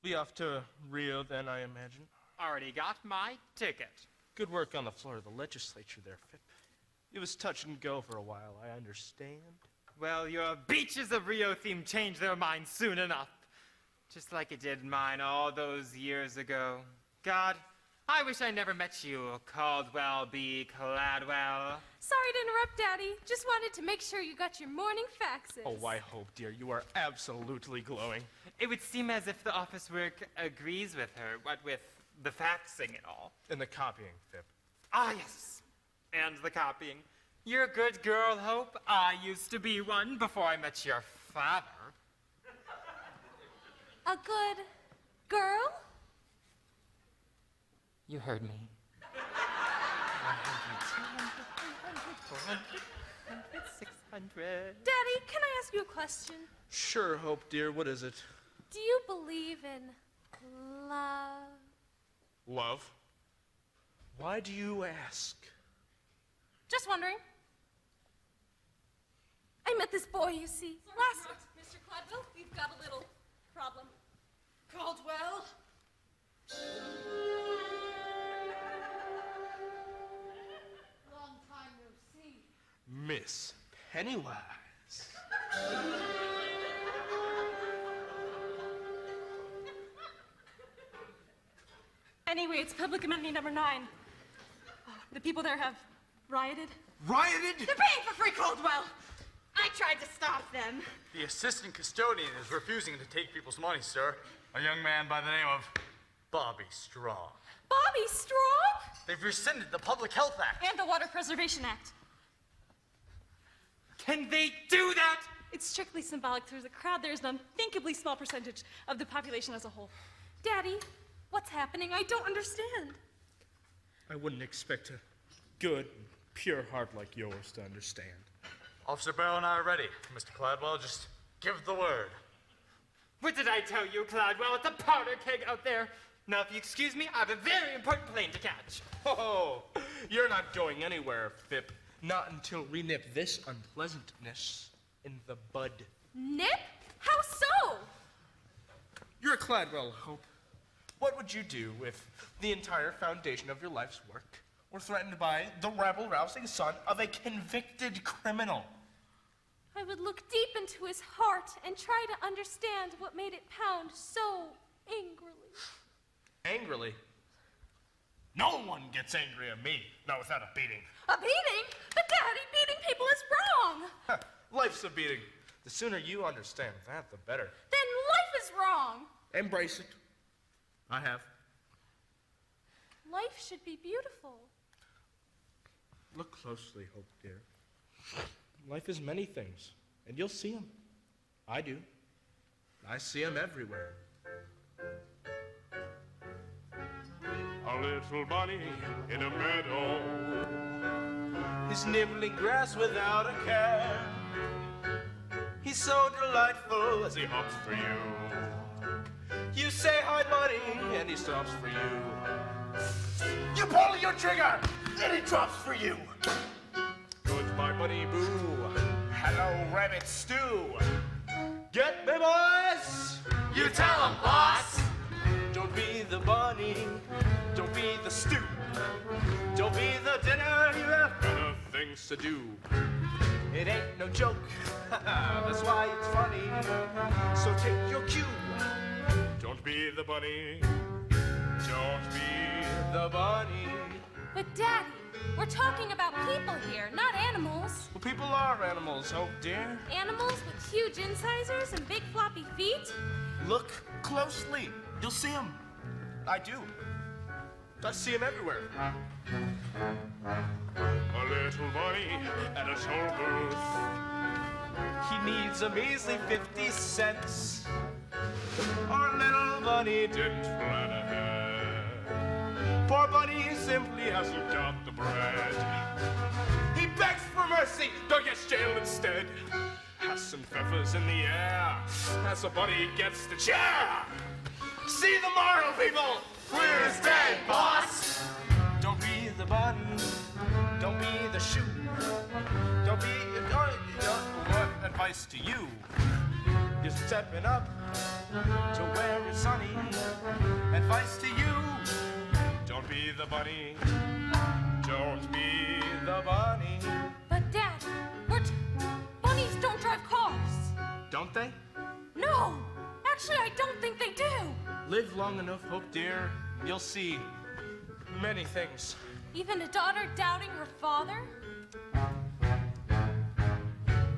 Be off to Rio then, I imagine. Already got my ticket. Good work on the floor of the legislature there, Fip. It was touch and go for a while, I understand. Well, your Beaches of Rio theme changed their minds soon enough. Just like it did mine all those years ago. God, I wish I never met you, Caldwell B. Cladwell. Sorry to interrupt, Daddy. Just wanted to make sure you got your morning faxes. Oh, I hope, dear. You are absolutely glowing. It would seem as if the office work agrees with her, what with the faxing and all. And the copying, Fip. Ah, yes. And the copying. You're a good girl, Hope. I used to be one before I met your father. A good girl? You heard me. 600. Daddy, can I ask you a question? Sure, Hope, dear. What is it? Do you believe in love? Love? Why do you ask? Just wondering. I met this boy, you see, last... Mr. Cladwell, we Pennywise. Anyway, it's public amenity number 9. The people there have rioted. Rioted? They're paying for free Coldwell. I tried to stop them. The assistant custodian is refusing to take people's money, sir. A young man by the name of Bobby Strong. Bobby Strong? They've rescinded the Public Health Act. And the Water Preservation Act. Can they do that? It's strictly symbolic. There's a crowd. There's an unthinkably small percentage of the population as a whole. Daddy, what's happening? I don't understand. I wouldn't expect a good, pure heart like yours to understand. Officer Barrow and I are ready. Mr. Cladwell, just give the word. What did I tell you, Cladwell? It's a powder keg out there. Now, if you excuse me, I have a very important plane to catch. Oh, you're not going anywhere, Fip. Not until we nip this unpleasantness in the bud. Nip? How so? You're a Cladwell, Hope. What would you do if the entire foundation of your life's work were threatened by the rabble-rousing son of a convicted criminal? I would look deep into his heart and try to understand what made it pound so angrily. Angrily? No one gets angry at me, not without a beating. A beating? But Daddy, beating people is wrong. Life's a beating. The sooner you understand that, the better. Then life is wrong. Embrace it. I have. Life should be beautiful. Look closely, Hope, dear. Life is many things, and you'll see them. I do. I see them everywhere. A little bunny in a meadow. He's nibbling grass without a care. He's so delightful as he hops for you. You say hi, buddy, and he stops for you. You pull your trigger, and he drops for you. Goodbye, Bunny Boo. Hello, Rabbit Stew. Get me, boys? You tell him, boss. Don't be the bunny. Don't be the stew. Don't be the dinner. You have better things to do. It ain't no joke. That's why it's funny. So take your cue. Don't be the bunny. Don't be The bunny. But Daddy, we're talking about people here, not animals. Well, people are animals, Hope, dear. Animals with huge incisors and big floppy feet? Look closely. You'll see them. I do. I see them everywhere. a little bunny at a toll booth. He needs a measly 50 cents. Our little bunny didn't plan ahead. Poor bunny simply hasn't got the bread. He begs for mercy, but gets jailed instead. Has some feathers in the air as the bunny gets the chair. See the moral, people! We're his dead, boss. Don't be the bunny. Don't be the shoe. Don't be. What advice to you? You're stepping up to where it's sunny. Advice to you. Don't be the bunny. Don't be the bunny. But Dad, bunnies don't drive cars. Don't they? No, actually I don't think they do. Live long enough, Hope, dear. You'll see many things. Even a daughter doubting her father?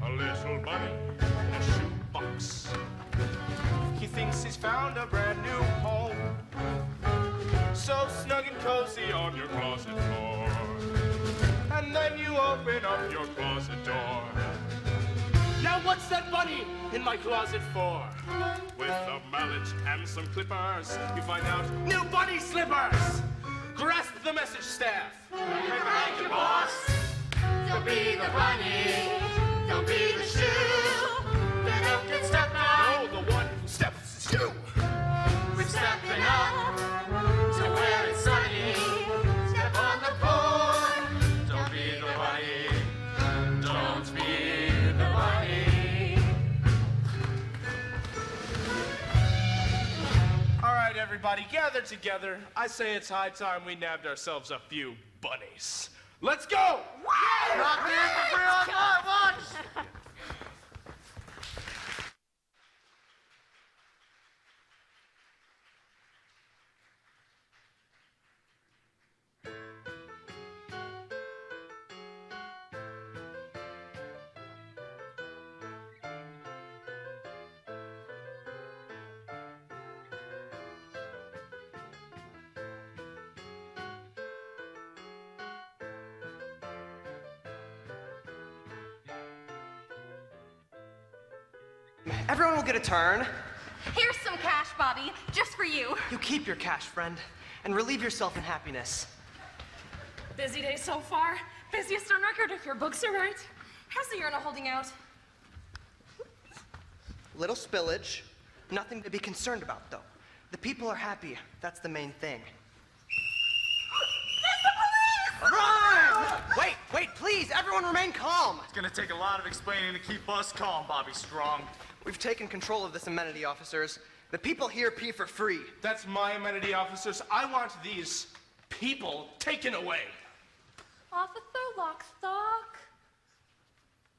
A little bunny in a shoebox. He thinks he's found a brand new home. So snug and cozy on your closet floor. And then you open up your closet door. Now what's that bunny in my closet for? With a mallet and some clippers, You find out new bunny slippers. Grasp the message, staff. Thank you, boss. Don't be the bunny, don't be the shoe. Get up and step out. No, the one who steps is you. We're stepping up to where it's sunny. Step on the board. Don't be the bunny. Don't be the bunny. All right, everybody, gather together. I say it's high time we nabbed ourselves a few bunnies. Let's go! Not here for free on my watch! Everyone will get a turn. Here's some cash, Bobby, just for you. You keep your cash, friend, and relieve yourself in happiness. Busy day so far. Busiest on record if your books are right. How's the urinal holding out? Little spillage. Nothing to be concerned about, though. The people are happy. That's the main thing. Run! Wait, please, everyone remain calm. It's gonna take a lot of explaining to keep us calm, Bobby Strong. We've taken control of this amenity, officers. The people here pee for free. That's my amenity, officers. I want these people taken away. Officer Lockstock?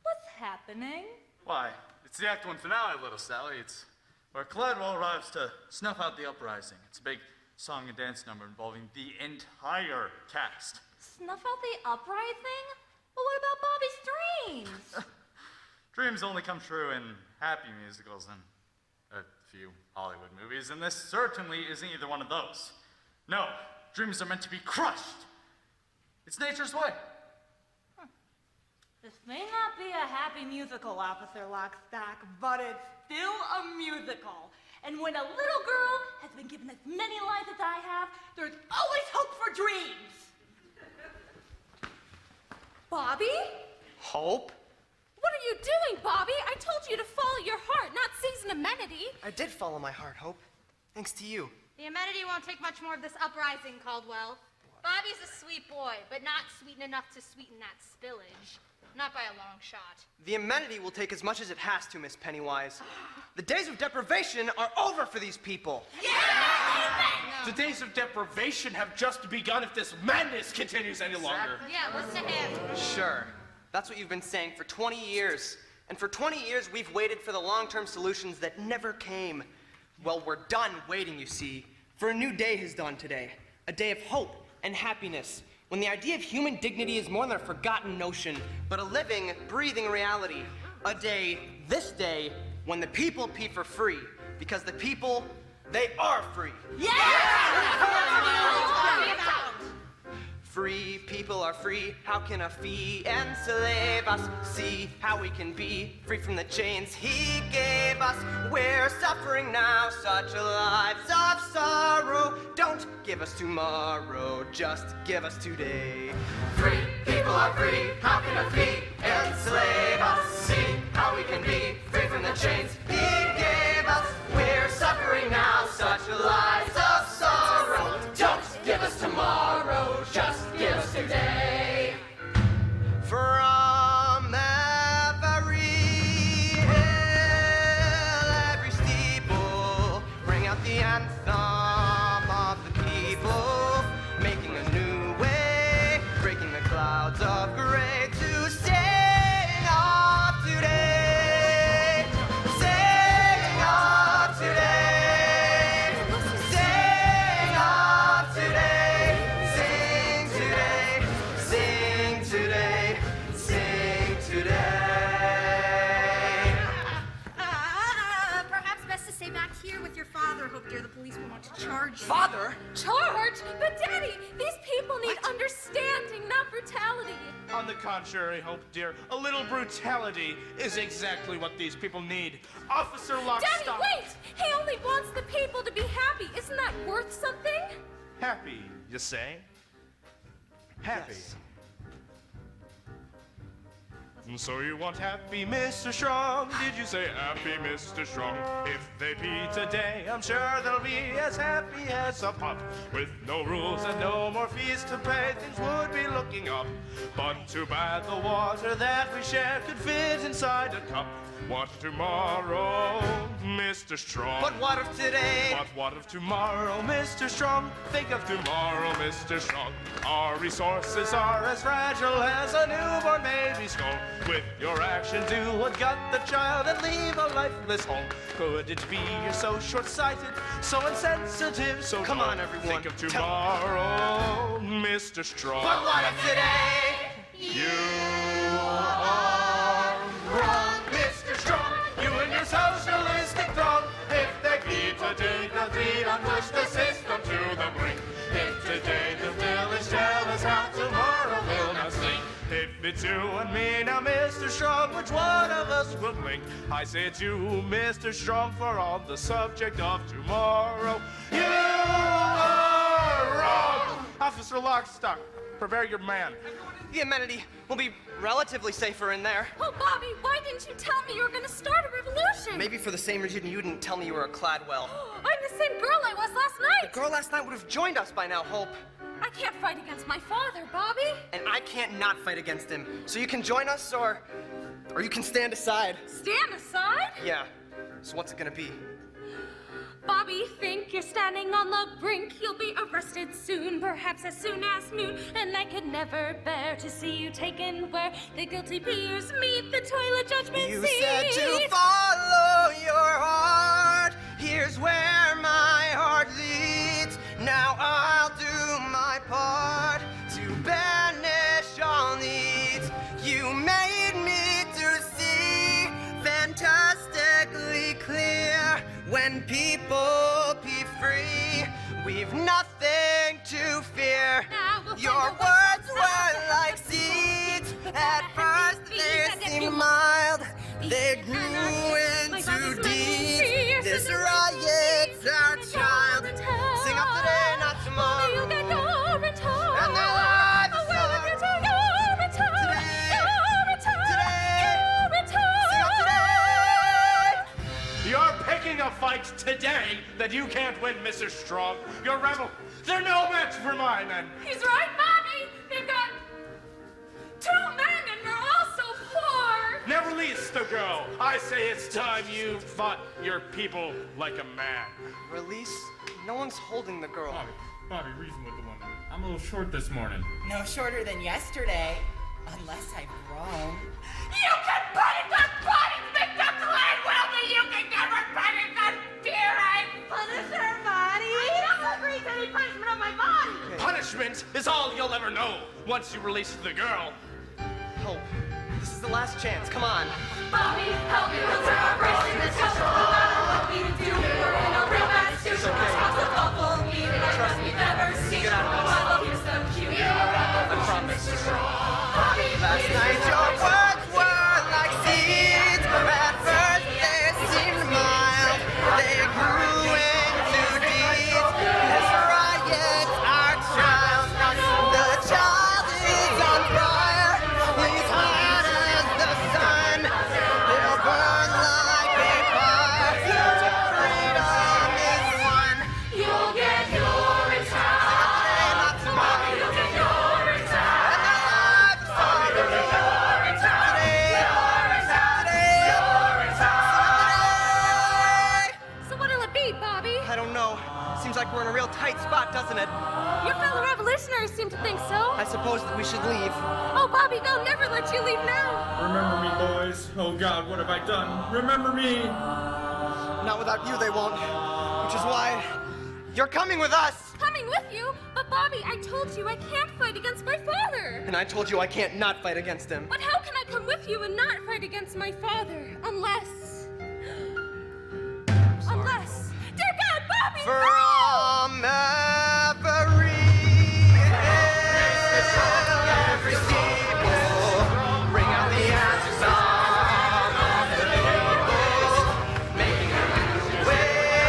What's happening? Why, it's the Act 1 finale, little Sally. It's where Cladwell arrives to snuff out the uprising. It's a big song and dance number involving the entire cast. Snuff out the uprising? Well, what about Bobby's dreams? Dreams only come true in happy musicals and a few Hollywood movies, and this certainly isn't either one of those. No, dreams are meant to be crushed. It's nature's way. This may not be a happy musical, Officer Lockstock, but it's still a musical. And when a little girl has been given as many lives as I have, there's always hope for dreams. Bobby? Hope? What are you doing, Bobby? I told you to follow your heart, not seize an amenity. I did follow my heart, Hope. Thanks to you. The amenity won't take much more of this uprising, Caldwell. Bobby's a sweet boy, but not sweet enough to sweeten that spillage. Not by a long shot. The amenity will take as much as it has to, Miss Pennywise. The days of deprivation are over for these people. The days of deprivation have just begun if this madness continues any longer. Yeah, listen to him. Sure. That's what you've been saying for 20 years. And for 20 years, we've waited for the long-term solutions that never came. Well, we're done waiting, you see. For a new day has dawned today. A day of hope and happiness. When the idea of human dignity is more than a forgotten notion, but a living, breathing reality. A day, this day, when the people pee for free. Because the people, they are free. Free people are free. How can a fee enslave us? See how we can be free from the chains he gave us. We're suffering now such lives of sorrow. Don't give us tomorrow, just give us today. Free people are free. How can a fee enslave us? See how we can be free from the chains he gave us. We're suffering now such lives of sorrow. Don't give us tomorrow, just give us today. From every hill, every steeple, ring out the anthem of the people, making a new way, breaking the clouds of gray to sing of today, sing of today, sing of today, sing today, sing today, sing today. Perhaps best to stay back here with your father. Hope, dear, the police will want to charge you. Father? Charge? But Daddy, these people need understanding, not brutality. On the contrary, Hope, dear, a little brutality is exactly what these people need. Officer Lockstock. Daddy, wait! He only wants the people to be happy. Isn't that worth something? Happy, you say? Happy. Yes. So you want happy Mr. Strong? Did you say happy Mr. Strong? If they be today, I'm sure they'll be as happy as a pup. With no rules and no more fees to pay, things would be looking up. But too bad the water that we share could fit inside a cup. What tomorrow, Mr. Strong? But what of today? But what of tomorrow, Mr. Strong? Think of tomorrow, Mr. Strong. Our resources are as fragile as a newborn baby's skull. With your actions, you would gut the child and leave a lifeless home. Could it be you're so short-sighted, so insensitive, so Come dull? on, everyone. Think of tomorrow, Mr. Strong. But what of today? You are wrong, Mr. Strong. You and your socialistic throng. If they be today, they'll be on push the system to the brink. If today the village tell us how tomorrow will not sing. If it's you and me now, Mr. Strong, which one of us will blink? I say it's you, Mr. Strong, for on the subject of tomorrow. You are wrong! Officer Lockstock, prepare your man. The amenity will be relatively safer in there. Oh, Bobby, why didn't you tell me you were gonna start a revolution? Maybe for the same reason you didn't tell me you were a Cladwell. I'm the same girl I was last night. The girl last night would have joined us by now, Hope. I can't fight against my father, Bobby. And I can't not fight against him. So you can join us, or you can stand aside. Stand aside? Yeah. So what's it gonna be? Bobby, think you're standing on the brink. You'll be arrested soon, perhaps as soon as noon. And I could never bear to see you taken where the guilty peers meet the toilet judgment You seat. said to follow your heart. Here's where my heart leads. Now I'll do my part to banish all needs. You made me to see fantastically clear. When people be free, we've nothing to fear. Your words were like seeds. At first they seemed mild. They grew into deeds. This riot's our child. Sing up today, not tomorrow. And their lives are You're picking a fight today that you can't win, Mr. Strong. Your rebel, they're no match for my men. He's right, Bobby. They've got 2 men and we're all so poor. Now release the girl. I say it's time you fought your people like a man. Release? No one's holding the girl. Bobby, reason with the woman. I'm a little short this morning. No shorter than yesterday, unless I've grown. You can put it on body victim Gladwell, but you can never put it on Deering. Punish her body. I don't agree to any punishment of my body. Punishment is all you'll ever know once you release the girl. Hope. This is the last chance. Come on. Bobby, help me with our embracing this couple. No matter what we do, we're in a real bad situation. It's the awful meaning we've never seen. Get out of this. I love you so cute. I promise. Bobby, Last night your words were like seeds. At first they seemed mild. They grew into deeds. This riot's our child. The child is on fire. He's hot as the sun. He'll burn like a fire. Freedom is won. you'll get your return. Not tomorrow. You'll get your return. And the lives are So what'll it be, Bobby? I don't know. Seems like we're in a real tight spot, doesn't it? Your fellow revolutionaries seem to think so. I suppose that we should leave. Oh, Bobby, they'll never let you leave now. Remember me, boys. Oh, God, what have I done? Remember me. Not without you, they won't. Which is why you're coming with us. Coming with you? But Bobby, I told you I can't fight against my father. And I told you I can't not fight against him. But how can I come with you and not fight against my father? Unless... Dear God, Bobby! From every steeple, bring out the answers of the people, making a new way,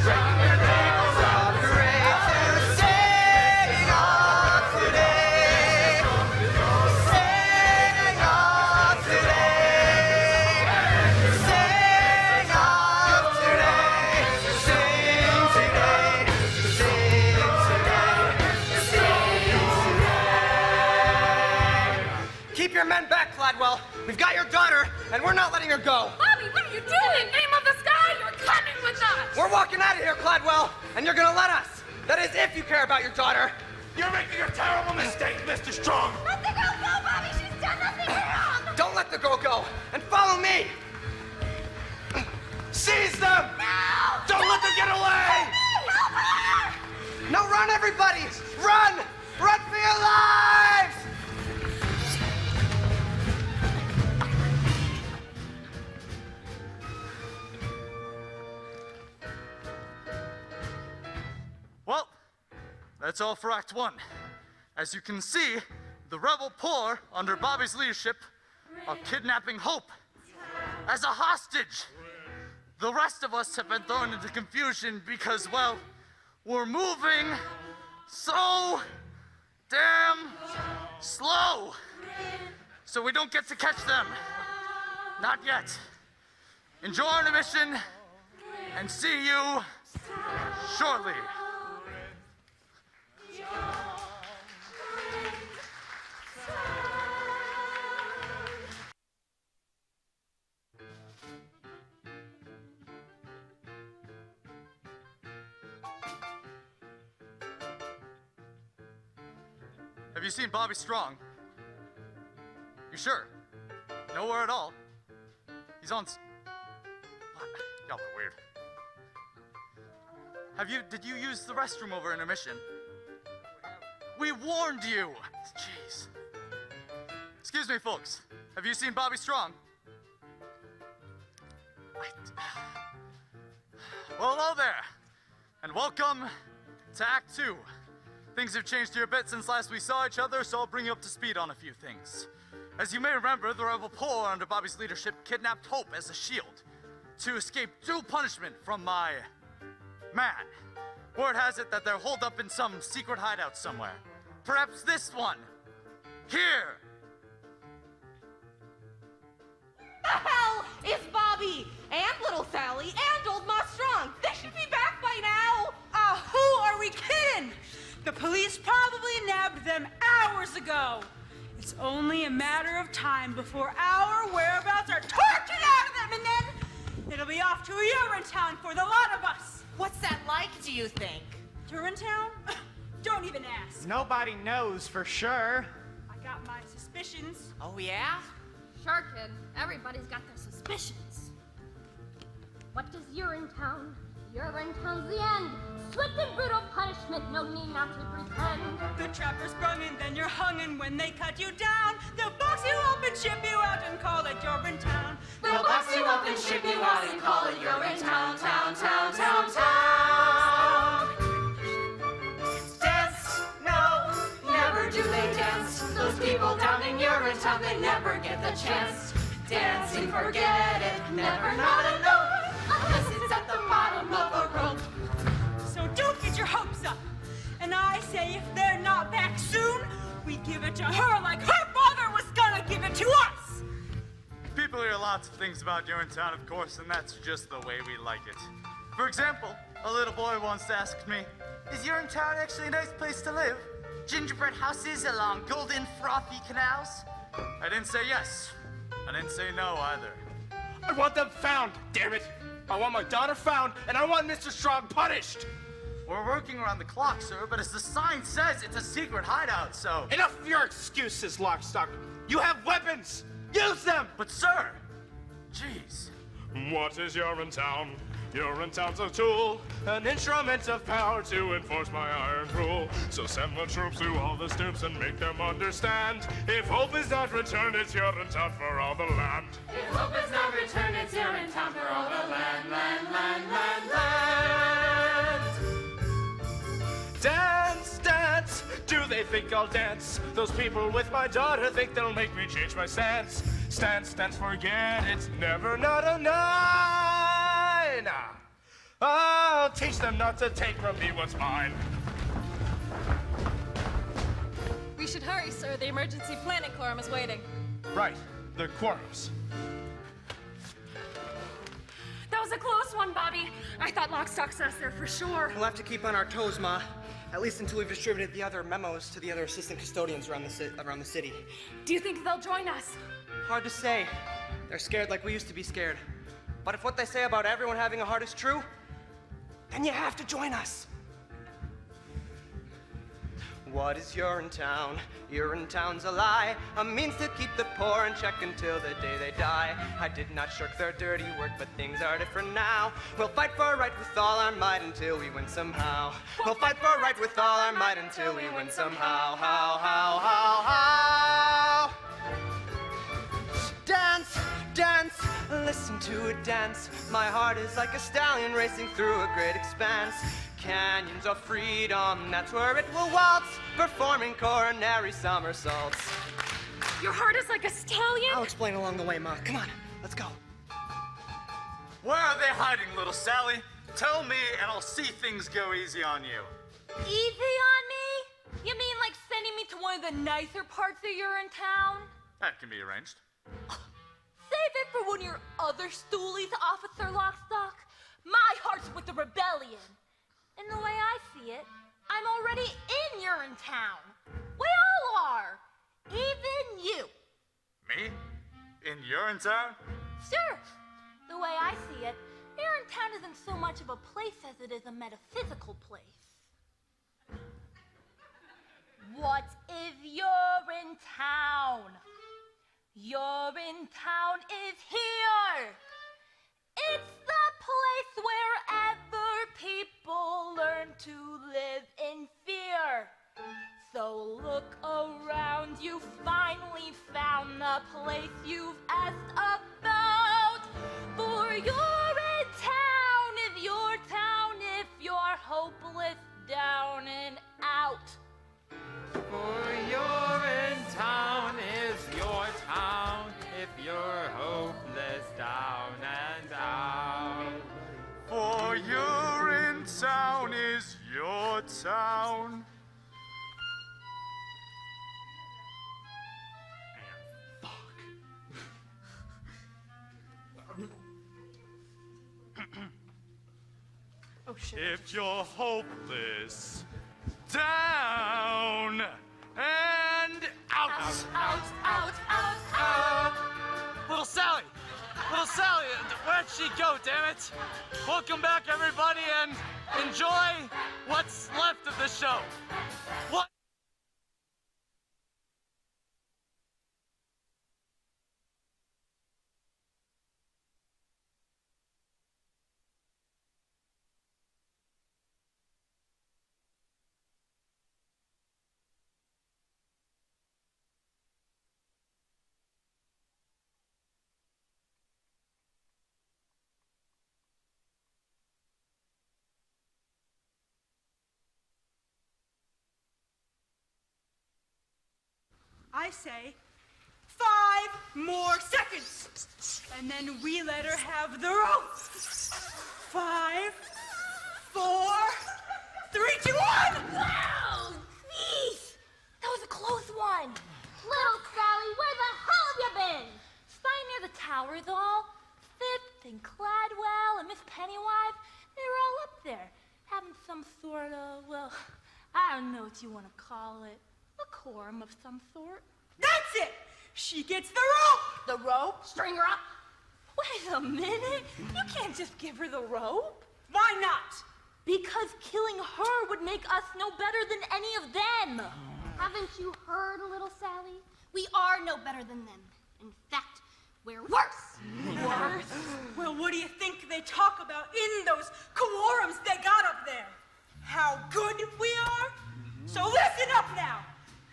breaking the nails of grace to sing of today, sing of today. your men back, Gladwell. We've got your daughter, and we're not letting her go. Bobby, what are you doing? In the name of the sky, you're coming with us! We're walking out of here, Gladwell, and you're gonna let us. That is, if you care about your daughter. You're making a terrible mistake, Mr. Strong. Let the girl go, Bobby! She's done nothing wrong! Don't let the girl go, and follow me. Seize them! No! Don't let them get away! Help her! No, run, everybody! Run! Run for your lives! Well, that's all for Act 1. As you can see, the rebel poor, under Bobby's leadership, are kidnapping Hope as a hostage. The rest of us have been thrown into confusion because, well, we're moving so damn slow. So we don't get to catch them. Not yet. Enjoy our intermission and see you shortly. Have you seen Bobby Strong? You sure? Nowhere at all? He's on What? Y'all are weird. Did you use the restroom over intermission? We warned you! Jeez. Excuse me, folks. Have you seen Bobby Strong? Well, hello there, and welcome to Act 2. Things have changed here a bit since last we saw each other, so I'll bring you up to speed on a few things. As you may remember, the rebel poor, under Bobby's leadership, kidnapped Hope as a shield to escape due punishment from my man. Word has it that they're holed up in some secret hideout somewhere. Perhaps this one. Here. The hell is Bobby and little Sally and old Ma Strong? They should be back by now. Who are we kidding? The police probably nabbed them hours ago. It's only a matter of time before our whereabouts are tortured out of them, and then it'll be off to Urinetown for the lot of us. What's that like, do you think? Urinetown? Don't even ask. Nobody knows for sure. I got my suspicions. Oh, yeah? Sure, kid. Everybody's got their suspicions. What does Urinetown? Urinetown's the end. Swift and brutal punishment, no need not to pretend. The trap is sprung and then you're hung, and when they cut you down, they'll box you up and ship you out and call it Urinetown. They'll box you up and ship you out and call it Urinetown, town, town, town, town. Dance? No, never do they dance. Those people down in Urinetown, they never get the chance. Dancing, forget it, never, not a note, unless it's at the bottom of a rope. So don't get your hopes up. And I say if they're not back soon, we give it to her like her father was gonna give it to us. People hear lots of things about Urinetown, of course, and that's just the way we like it. For example, a little boy once asked me, "Is Urinetown actually a nice place to live? Gingerbread houses along golden, frothy canals?" I didn't say yes. I didn't say no either. I want them found, damn it! I want my daughter found, and I want Mr. Strong punished! We're working around the clock, sir, but as the sign says, it's a secret hideout, so... Enough of your excuses, Lockstock! You have weapons! Use them! But, sir! Jeez. What is Urinetown? Urinetown's a tool, An instrument of power to enforce my iron rule. So send the troops through all the stoops and make them understand. If hope is not returned, it's Urinetown for all the land. If hope is not returned, it's Urinetown for all the land, land, land, land, land. Dance, dance! Do they think I'll dance? Those people with my daughter think they'll make me change my stance. Stance, stance, forget it. Never, not a nine. I'll teach them not to take from me what's mine. We should hurry, sir. The emergency planning quorum is waiting. Right, the quorums. That was a close one, Bobby. I thought Lockstock says there for sure. We'll have to keep on our toes, Ma. At least until we've distributed the other memos to the other assistant custodians around the city. Do you think they'll join us? Hard to say. They're scared like we used to be scared. But if what they say about everyone having a heart is true, then you have to join us. What is Urinetown? Urinetown's a lie, a means to keep the poor in check until the day they die. I did not shirk their dirty work, but things are different now. We'll fight for right with all our might until we win somehow. We'll fight for right with all our might until we win somehow. How? Dance, dance, listen to it dance. My heart is like a stallion racing through a great expanse. Canyons of freedom, that's where it will waltz, performing coronary somersaults. Your heart is like a stallion? I'll explain along the way, Ma. Come on, let's go. Where are they hiding, little Sally? Tell me, and I'll see things go easy on you. Easy on me? You mean like sending me to one of the nicer parts of Urinetown? That can be arranged. Save it for one of your other stoolies, Officer Lockstock. My heart's with the rebellion. And the way I see it, I'm already in Urinetown. We all are. Even you. Me? In Urinetown? Sure. The way I see it, Urinetown isn't so much of a place as it is a metaphysical place. What is Urinetown? Urinetown is here. It's the place wherever people learn to live in fear. So look around, you finally found the place you've asked about. For you're in town if you're hopeless, down and out. For Urinetown is your town if you're hopeless, down and out. For Urinetown is your town. Oh, shit. If you're hopeless, down and out. Out. Little Sally, where'd she go, damn it? Welcome back, everybody, and enjoy what's left of the show. What? I say 5 more seconds, and then we let her have the rope. 5, 4, 3, 2, 1! Wow! Jeez! That was a close one. Little Sally, where the hell have you been? Spying near the towers all? Phipps and Cladwell and Miss Pennywise, they were all up there, having some sort of, well, I don't know what you want to call it. A quorum of some sort. That's it! She gets the rope! The rope? String her up? Wait a minute. You can't just give her the rope. Why not? Because killing her would make us no better than any of them. Haven't you heard, little Sally? We are no better than them. In fact, we're worse. Worse? Well, what do you think they talk about in those quorums they got up there? How good we are? So listen up now.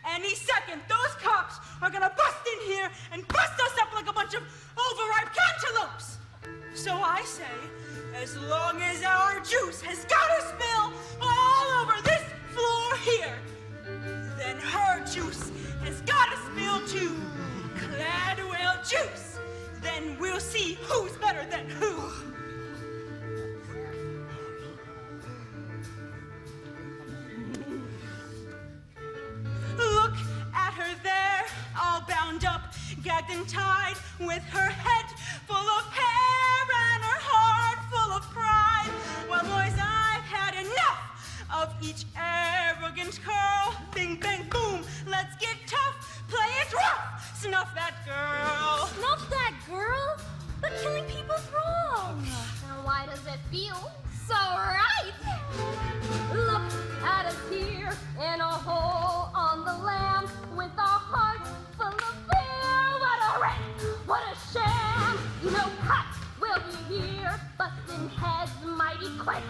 Any second, those cops are gonna bust in here and bust us up like a bunch of overripe cantaloupes. So I say, as long as our juice has gotta spill all over this floor here, then her juice has gotta spill too. Cladwell juice. Then we'll see who's better than who. Look at her there, all bound up, gagged and tied, with her head full of hair and her heart full of pride. each arrogant curl. Bing, bang, boom, let's get tough, play it rough, snuff that girl. Snuff that girl? But killing people's wrong. Now why does it feel so right? Look at us here in a hole on the land with our hearts full of fear. What a wreck, what a sham. You know cops will be here, busting heads mighty quick.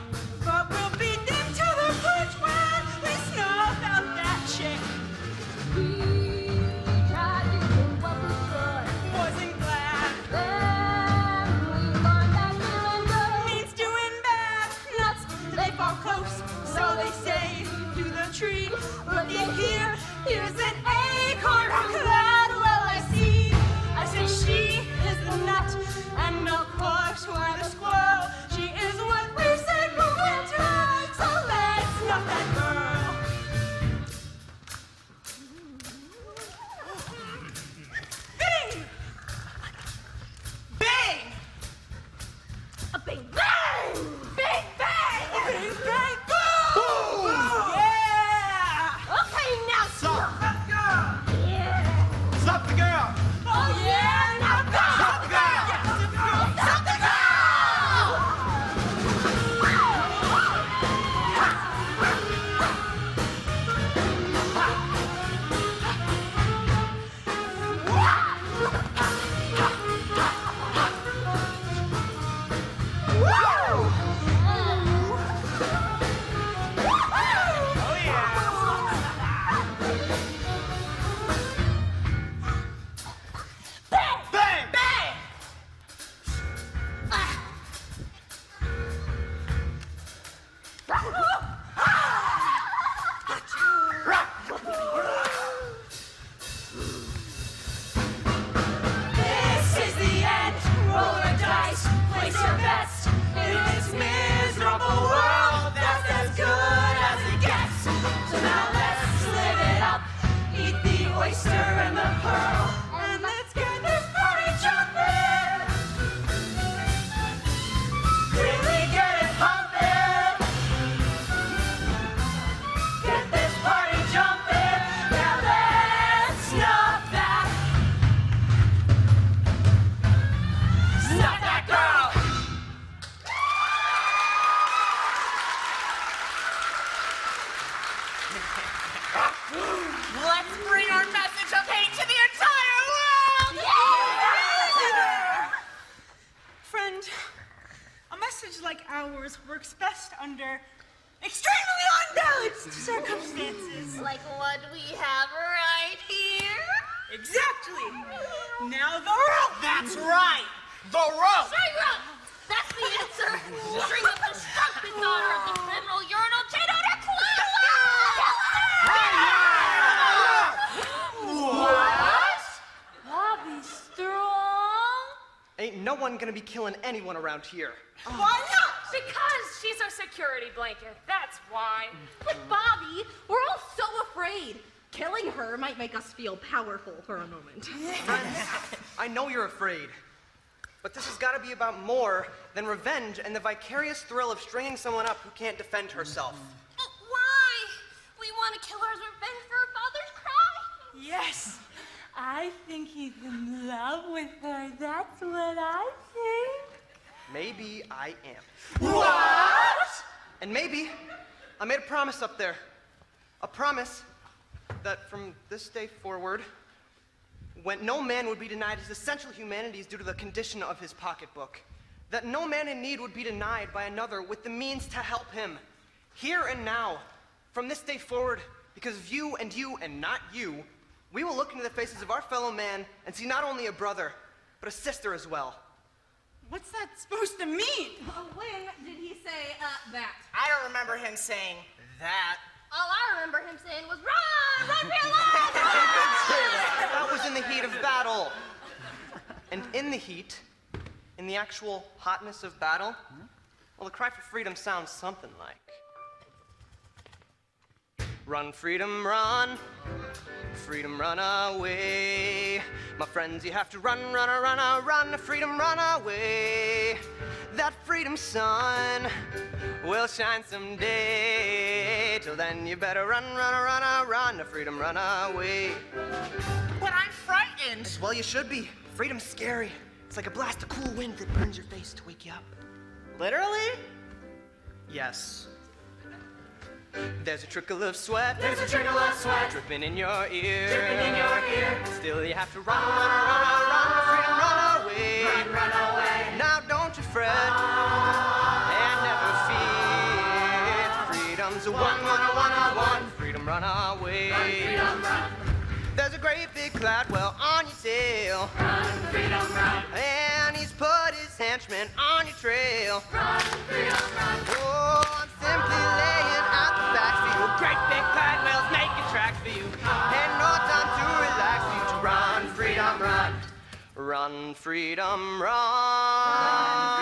But we'll beat them to the punch when we snuff out that chick. We tried to do what we could. Wasn't glad. Then we learned that doing good Means doing bad. Nuts, they fall close, so they say to the tree. Look in here, here's an acorn. I'm glad, well I see. I say she is the nut, and of course we're the squirrel. She is what we said for winter, so let's snuff that girl. Bing! Bang! a big bang! Bang, bang! Bang, bang, boom! Yeah! Okay, now Stop! Yeah. Stop the girl! Oh yeah! Now go! Stop the girl! Stop the girl! Bang! Bang! This is the end. Roll your dice, place your bets. In this miserable world, that's as good as it gets. So now let's live it up. Eat the oyster and the pearl. And let's get this party jumping. Really get it pumping. Get this party jumping. Now let's snuff that. Snuff that girl. Let's bring our message of hate to the entire world! Friend, a message like ours works best under extremely unbalanced circumstances. Like what we have right here? Exactly. Now the rope. That's right! The rope! String up! That's the answer! String up the strumpet daughter of the criminal urinal chain owner, What? Bobby Strong? Ain't no one gonna be killing anyone around here. Why not? Because she's our security blanket. That's why. But Bobby, we're all so afraid. Killing her might make us feel powerful for a moment. Friends, I know you're afraid, but this has gotta be about more than revenge and the vicarious thrill of stringing someone up who can't defend herself. But why? We want to kill her as revenge for her father's crime. Yes. I think he's in love with her. That's what I think. Maybe I am. What? And maybe I made a promise up there. A promise that from this day forward, when no man would be denied his essential humanities due to the condition of his pocketbook, that no man in need would be denied by another with the means to help him, here and now, from this day forward, because of you, and not you, we will look into the faces of our fellow man and see not only a brother, but a sister as well. What's that supposed to mean? When did he say that? I don't remember him saying that. All I remember him saying was, run! Run for your life! Run! That was in the heat of battle. And in the heat, in the actual hotness of battle, well, the cry for freedom sounds something like, run, freedom, run. Freedom, run away. My friends, you have to run, run, run, run. Freedom, run away. That freedom sun will shine someday. Till then you better run, run to freedom, run away. But I'm frightened. Well, you should be. Freedom's scary. It's like a blast of cool wind that burns your face to wake you up. Literally? Yes. There's a trickle of sweat. There's a trickle of sweat dripping in your ear. dripping in your ear. Still you have to run, run, freedom, run away. Run away. Now don't you fret and never fear. Freedom's a one. Freedom, run away. Run, freedom, run. There's a great big cloud well on your tail. Run, freedom, run. And he's put his henchmen on your trail. Run, freedom, run. Oh, I'm simply laying out the facts for you. Great big cloud whales making tracks for you. And no time to relax for you to run, freedom, run. Run, freedom, run. Run,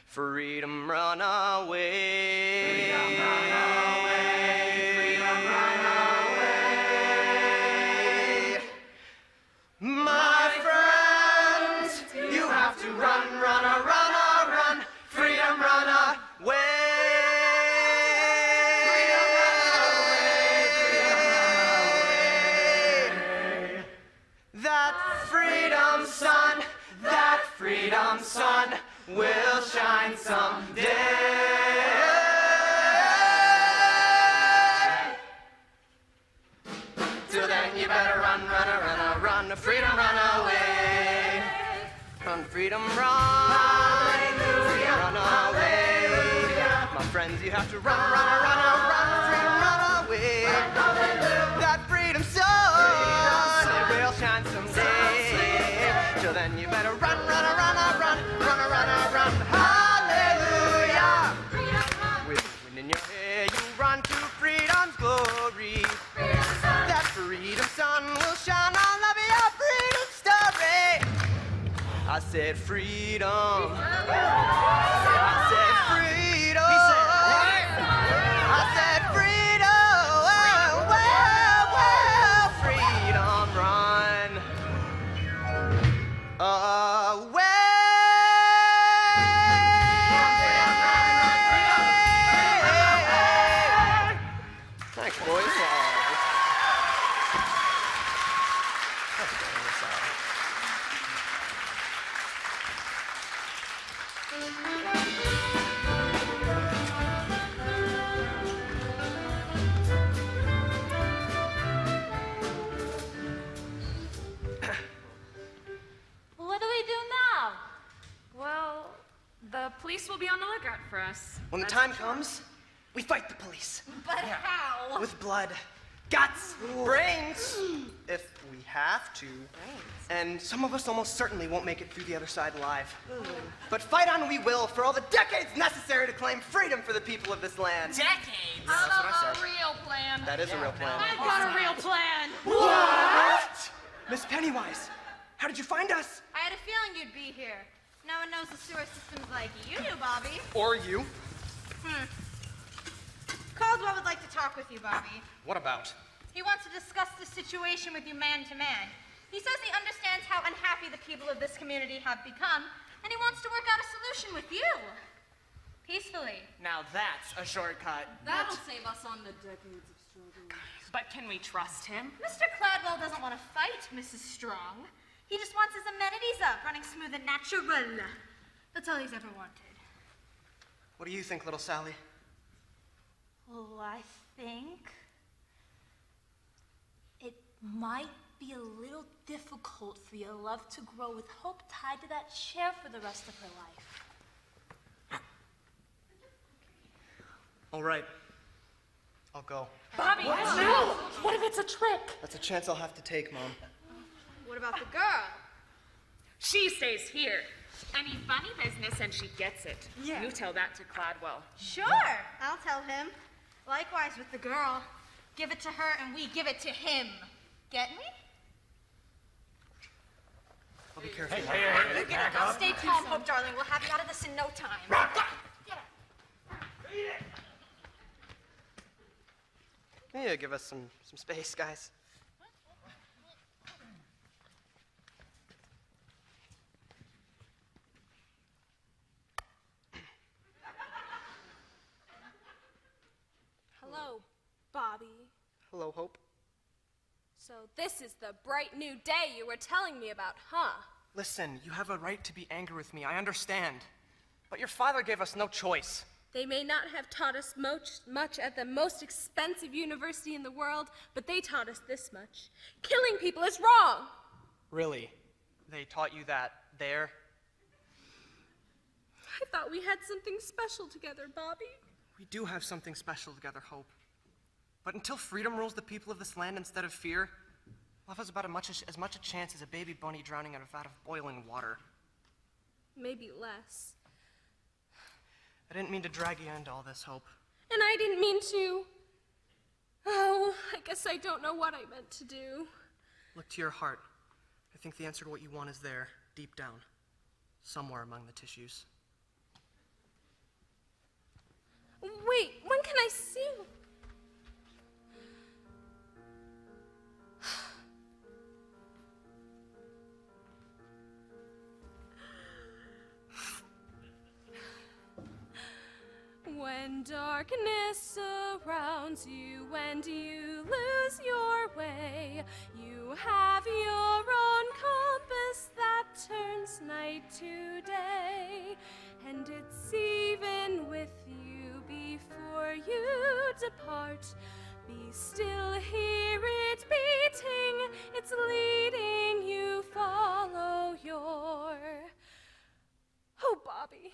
freedom, run. Freedom, run away. My friends, you have to run. Freedom, run away. That freedom sun will shine someday. Till then you better run, freedom, run away. Run, freedom, run. Freedom, run away. My friends, you have to run, freedom, run away. That freedom sun, it will shine someday. Till then you better run. Hallelujah. With the wind in your hair, you run to freedom's glory. That freedom sun will shine all over your freedom story. I said freedom. I said freedom. He said what? I said freedom. Well, freedom, run away. Thanks, boys. What do we do now? Well, the police will be on the lookout for us. When the time comes, we fight the police. But how? With blood, guts, brains, if we have to. And some of us almost certainly won't make it through the other side alive. But fight on we will for all the decades necessary to claim freedom for the people of this land. Decades? That's what I said. real plan. That is a real plan. I've got a real plan. What? Miss Pennywise, how did you find us? I had a feeling you'd be here. No one knows the sewer systems like you do, Bobby. Or you? Caldwell would like to talk with you, Bobby. What about? He wants to discuss the situation with you man to man. He says he understands how unhappy the people of this community have become, and he wants to work out a solution with you. Peacefully. Now that's a shortcut. That'll save us on the decades of struggle. But can we trust him? Mr. Cladwell doesn't want to fight Mrs. Strong. He just wants his amenities up, running smooth and natural. That's all he's ever wanted. What do you think, little Sally? Oh, I think it might be a little difficult for your love to grow with hope tied to that chair for the rest of her life. All right. I'll go. Bobby, no! What if it's a trick? That's a chance I'll have to take, Mom. What about the girl? She stays here. Any funny business and she gets it. Yeah. You tell that to Cladwell. Sure, I'll tell him. Likewise with the girl. Give it to her and we give it to him. Get me? I'll be careful. Stay calm, Hope, darling. We'll have you out of this in no time. Yeah, give us some space, guys. Hello, Hope. So this is the bright new day you were telling me about, huh? Listen, you have a right to be angry with me, I understand. But your father gave us no choice. They may not have taught us much at the most expensive university in the world, but they taught us this much. Killing people is wrong! Really? They taught you that there? I thought we had something special together, Bobby. We do have something special together, Hope. But until freedom rules the people of this land instead of fear, love has about as much a chance as a baby bunny drowning in a vat of boiling water. Maybe less. I didn't mean to drag you into all this, Hope. And I didn't mean to. Oh, I guess I don't know what I meant to do. Look to your heart. I think the answer to what you want is there, deep down, somewhere among the tissues. Wait, when can I see? When darkness surrounds you and you lose your way, you have your own compass that turns night to day, and it's even with you before you depart. Be still, hear it beating, it's leading you, follow your... Oh, Bobby.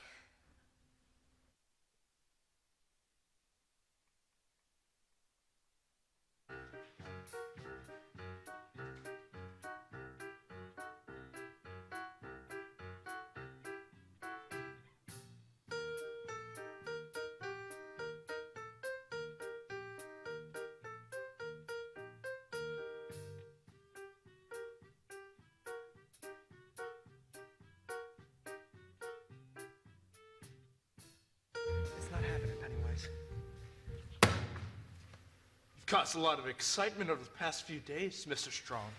It's not happening, Pennywise. You've caused a lot of excitement over the past few days, Mr. Strong.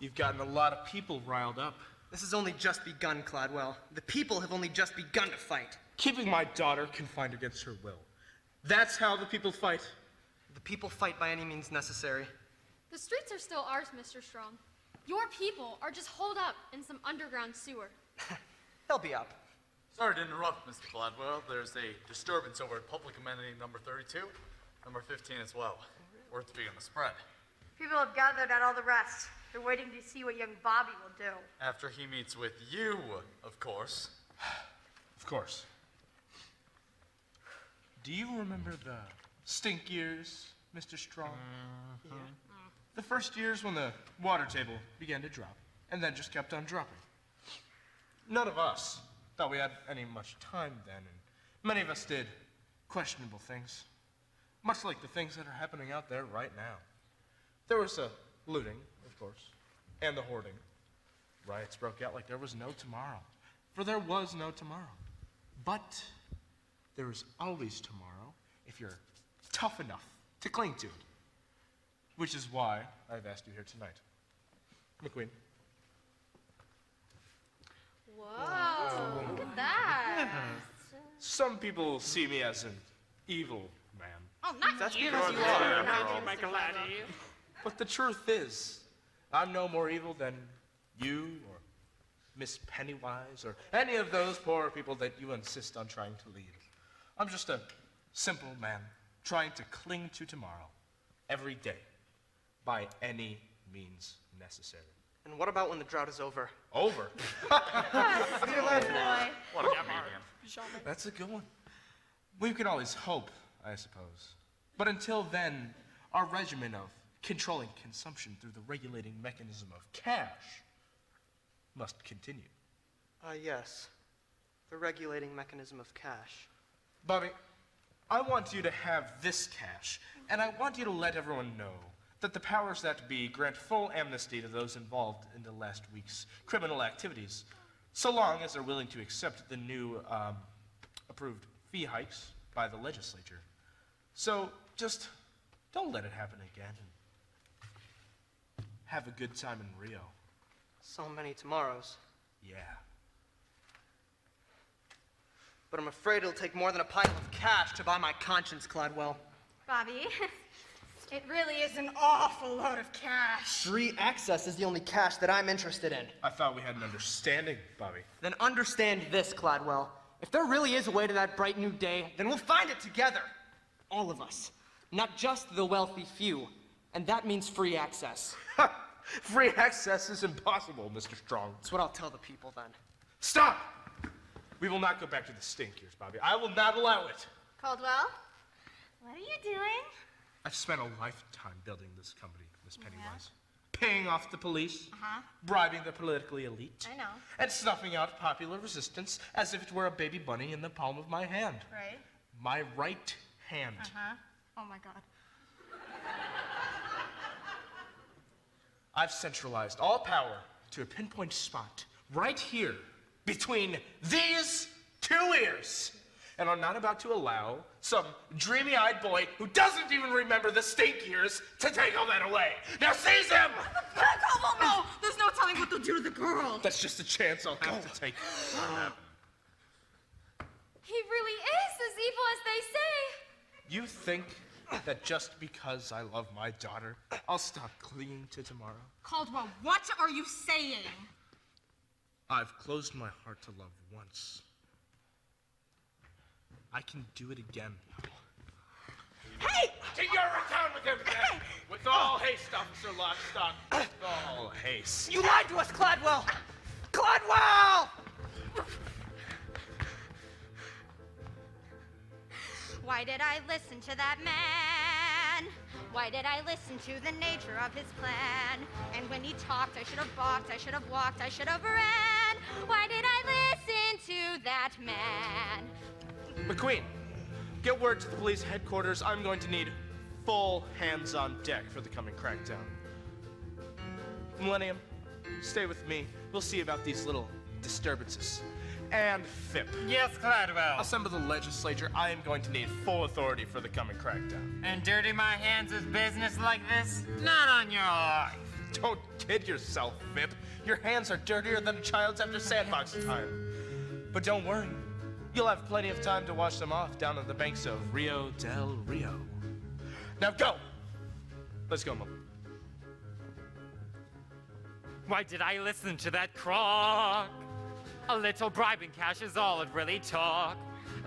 You've gotten a lot of people riled up. This has only just begun, Cladwell. The people have only just begun to fight. Keeping my daughter confined against her will. That's how the people fight. The people fight by any means necessary. The streets are still ours, Mr. Strong. Your people are just holed up in some underground sewer. They'll be up. Sorry to interrupt, Mr. Gladwell. There's a disturbance over at public amenity number 32, number 15 as well. Worth being on the spread. People have gathered at all the rest. They're waiting to see what young Bobby will do. After he meets with you, of course. Of course. Do you remember the stink years, Mr. Strong? Yeah. The first years when the water table began to drop, and then just kept on dropping. None of us thought we had any much time then, and many of us did questionable things. Much like the things that are happening out there right now. There was a looting, of course, and the hoarding. Riots broke out like there was no tomorrow. For there was no tomorrow. But there is always tomorrow if you're tough enough to cling to it. Which is why I've asked you here tonight. McQueen. Whoa, look at that. Some people see me as an evil man. Oh, not That's you. because you are. But the truth is, I'm no more evil than you or Miss Pennywise or any of those poor people that you insist on trying to lead. I'm just a simple man trying to cling to tomorrow every day by any means necessary. And what about when the drought is over? Over? What a comedian. That's a good one. We can always hope, I suppose. But until then, our regimen of controlling consumption through the regulating mechanism of cash must continue. Yes. The regulating mechanism of cash. Bobby, I want you to have this cash, and I want you to let everyone know that the powers that be grant full amnesty to those involved in the last week's criminal activities, so long as they're willing to accept the new approved fee hikes by the legislature. So just don't let it happen again, and have a good time in Rio. So many tomorrows. Yeah. But I'm afraid it'll take more than a pile of cash to buy my conscience, Cladwell. Bobby, It really is an awful lot of cash. Free access is the only cash that I'm interested in. I thought we had an understanding, Bobby. Then understand this, Cladwell. If there really is a way to that bright new day, then we'll find it together. All of us. Not just the wealthy few. And that means free access. Free access is impossible, Mr. Strong. That's what I'll tell the people then. Stop! We will not go back to the stink years, Bobby. I will not allow it. Caldwell, what are you doing? I've spent a lifetime building this company, Miss Pennywise. Paying off the police, Uh-huh. bribing the politically elite, I know. and snuffing out popular resistance as if it were a baby bunny in the palm of my hand. Right. My right hand. Uh-huh. Oh my God. I've centralized all power to a pinpoint spot right here between these two ears. And I'm not about to allow some dreamy-eyed boy who doesn't even remember the stink years to take all that away. Now seize him! Caldwell, no! There's no telling what they'll do to the girl. That's just a chance I'll have to take. He really is as evil as they say. You think that just because I love my daughter, I'll stop clinging to tomorrow? Caldwell, what are you saying? I've closed my heart to love once. I can do it again. Hey! To Urinetown with him then! With all haste, Officer Lockstock. With all haste. You lied to us, Cladwell! Cladwell! Why did I listen to that man? Why did I listen to the nature of his plan? And when he talked, I should have balked, I should have walked, I should have ran. Why did I listen to that man? McQueen, get word to the police headquarters. I'm going to need full hands on deck for the coming crackdown. Millennium, stay with me. We'll see about these little disturbances. And Phip. Yes, Cladwell. Assemble the legislature. I am going to need full authority for the coming crackdown. And dirty my hands with business like this? Not on your life. Don't kid yourself, Phip. Your hands are dirtier than a child's after sandbox time. But don't worry. You'll have plenty of time to wash them off down on the banks of Rio del Rio. Now go! Let's go, Mom. Why did I listen to that crock? A little bribing cash is all it really took.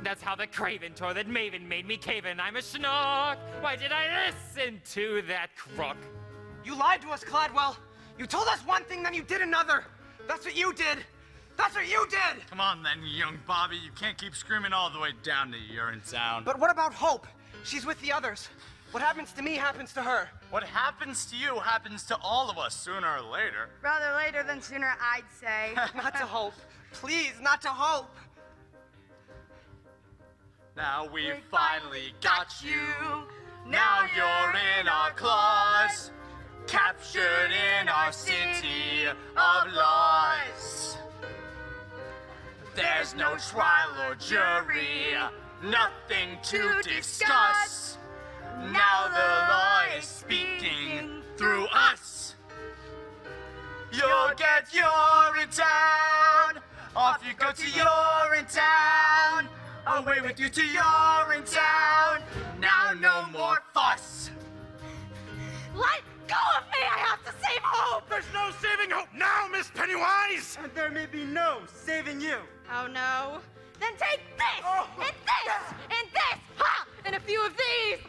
That's how the craven toilet maven made me cave in. I'm a schnook. Why did I listen to that crook? You lied to us, Cladwell. You told us one thing, then you did another. That's what you did. That's what you did! Come on then, young Bobby. You can't keep screaming all the way down to Urinetown. But what about Hope? She's with the others. What happens to me happens to her. What happens to you happens to all of us sooner or later. Rather later than sooner, I'd say. Not to Hope. Please, not to Hope. Now we finally got you. Now you're in our claws. Captured in our city of laws. There's no trial or jury, nothing to discuss. Now the law is speaking through us. You'll get Urinetown. Off you go to Urinetown. Away with you to Urinetown. Now no more fuss. Let go of me! I have to save Hope! There's no saving Hope now, Miss Pennywise! And there may be no saving you. Oh no. Then take this! And this! And this! Ha! And a few of these!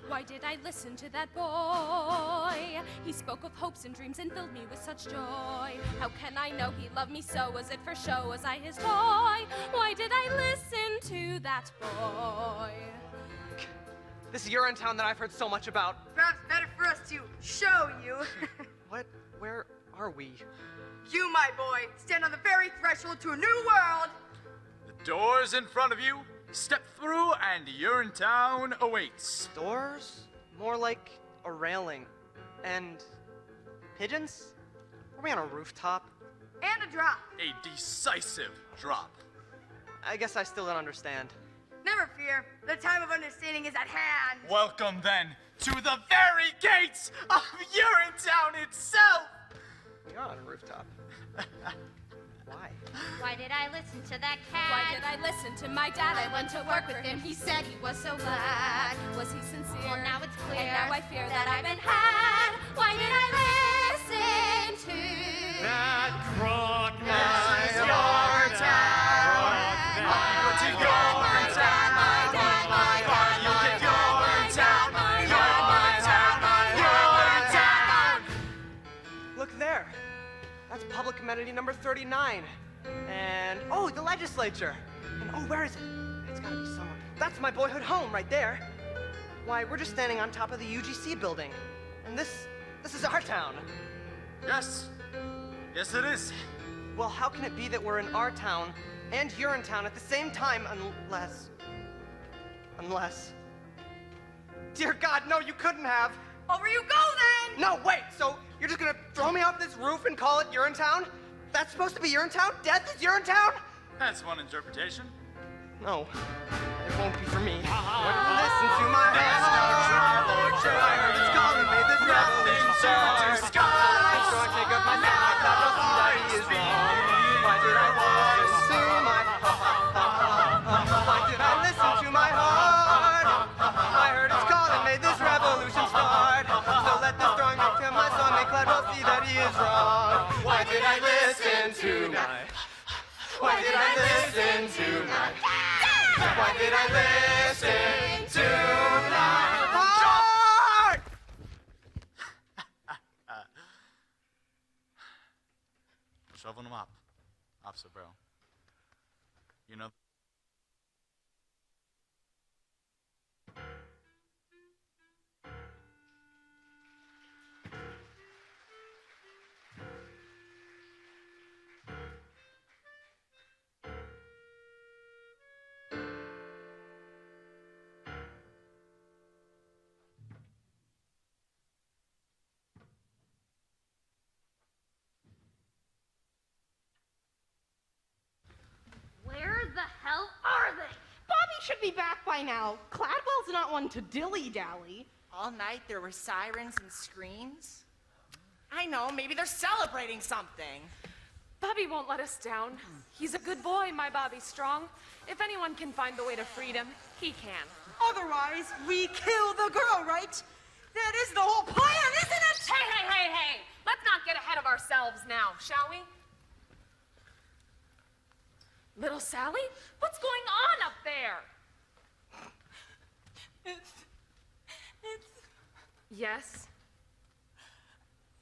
Why did I listen to that boy? He spoke of hopes and dreams and filled me with such joy. How can I know he loved me so? Was it for show? Was I his toy? Why did I listen to that boy? This Urinetown that I've heard so much about. Perhaps better for us to show you. What? Where are we? You, my boy, stand on the very threshold to a new world. The door's in front of you. Step through and Urinetown awaits. Doors? More like a railing. And pigeons? Are we on a rooftop? And a drop. A decisive drop. I guess I still don't understand. Never fear, the time of understanding is at hand. Welcome then to the very gates of Urinetown itself. We are on a rooftop. Why? Why did I listen to that cat? Why did I listen to my dad? I went to work with him. He said he was so glad. Was he sincere? Well, now it's clear. And now I fear that I've been had. Why did I listen to that crook This is your your town? Go to your town, my dad, my dad, my dad, my town, your town. Look there. That's public amenity number 39. And, oh, the legislature. And, oh, where is it? It's gotta be somewhere. That's my boyhood home right there. Why, we're just standing on top of the UGC building. And this is our town. Yes. Yes, it is. Well, how can it be that we're in our town and Urinetown at the same time unless... Dear God, no, you couldn't have. Over you go then! No, wait, so you're just gonna throw me off this roof and call it Urinetown? That's supposed to be Urinetown? Death is Urinetown? That's one interpretation. No, it won't be for me. Listen to my heart. I heard it's calling me. This revolution starts. So I take up my hat. I thought I'll see that he is wrong. Why did I listen to my Why did I listen to my heart? I heard it's calling. May this revolution start. So let the strong make him my son. Make glad we'll see that he is wrong. Why did I listen to my Why did I listen to my Why did I listen to my heart? Shovel them up. Opposite, bro. You know. Where the hell are they? Bobby should be back by now. Cladwell's not one to dilly-dally. All night there were sirens and screams. I know, maybe they're celebrating something. Bobby won't let us down. He's a good boy, my Bobby Strong. If anyone can find the way to freedom, he can. Otherwise, we kill the girl, right? That is the whole plan, isn't it? Hey! Let's not get ahead of ourselves now, shall we? Little Sally, what's going on up there? It's... Yes?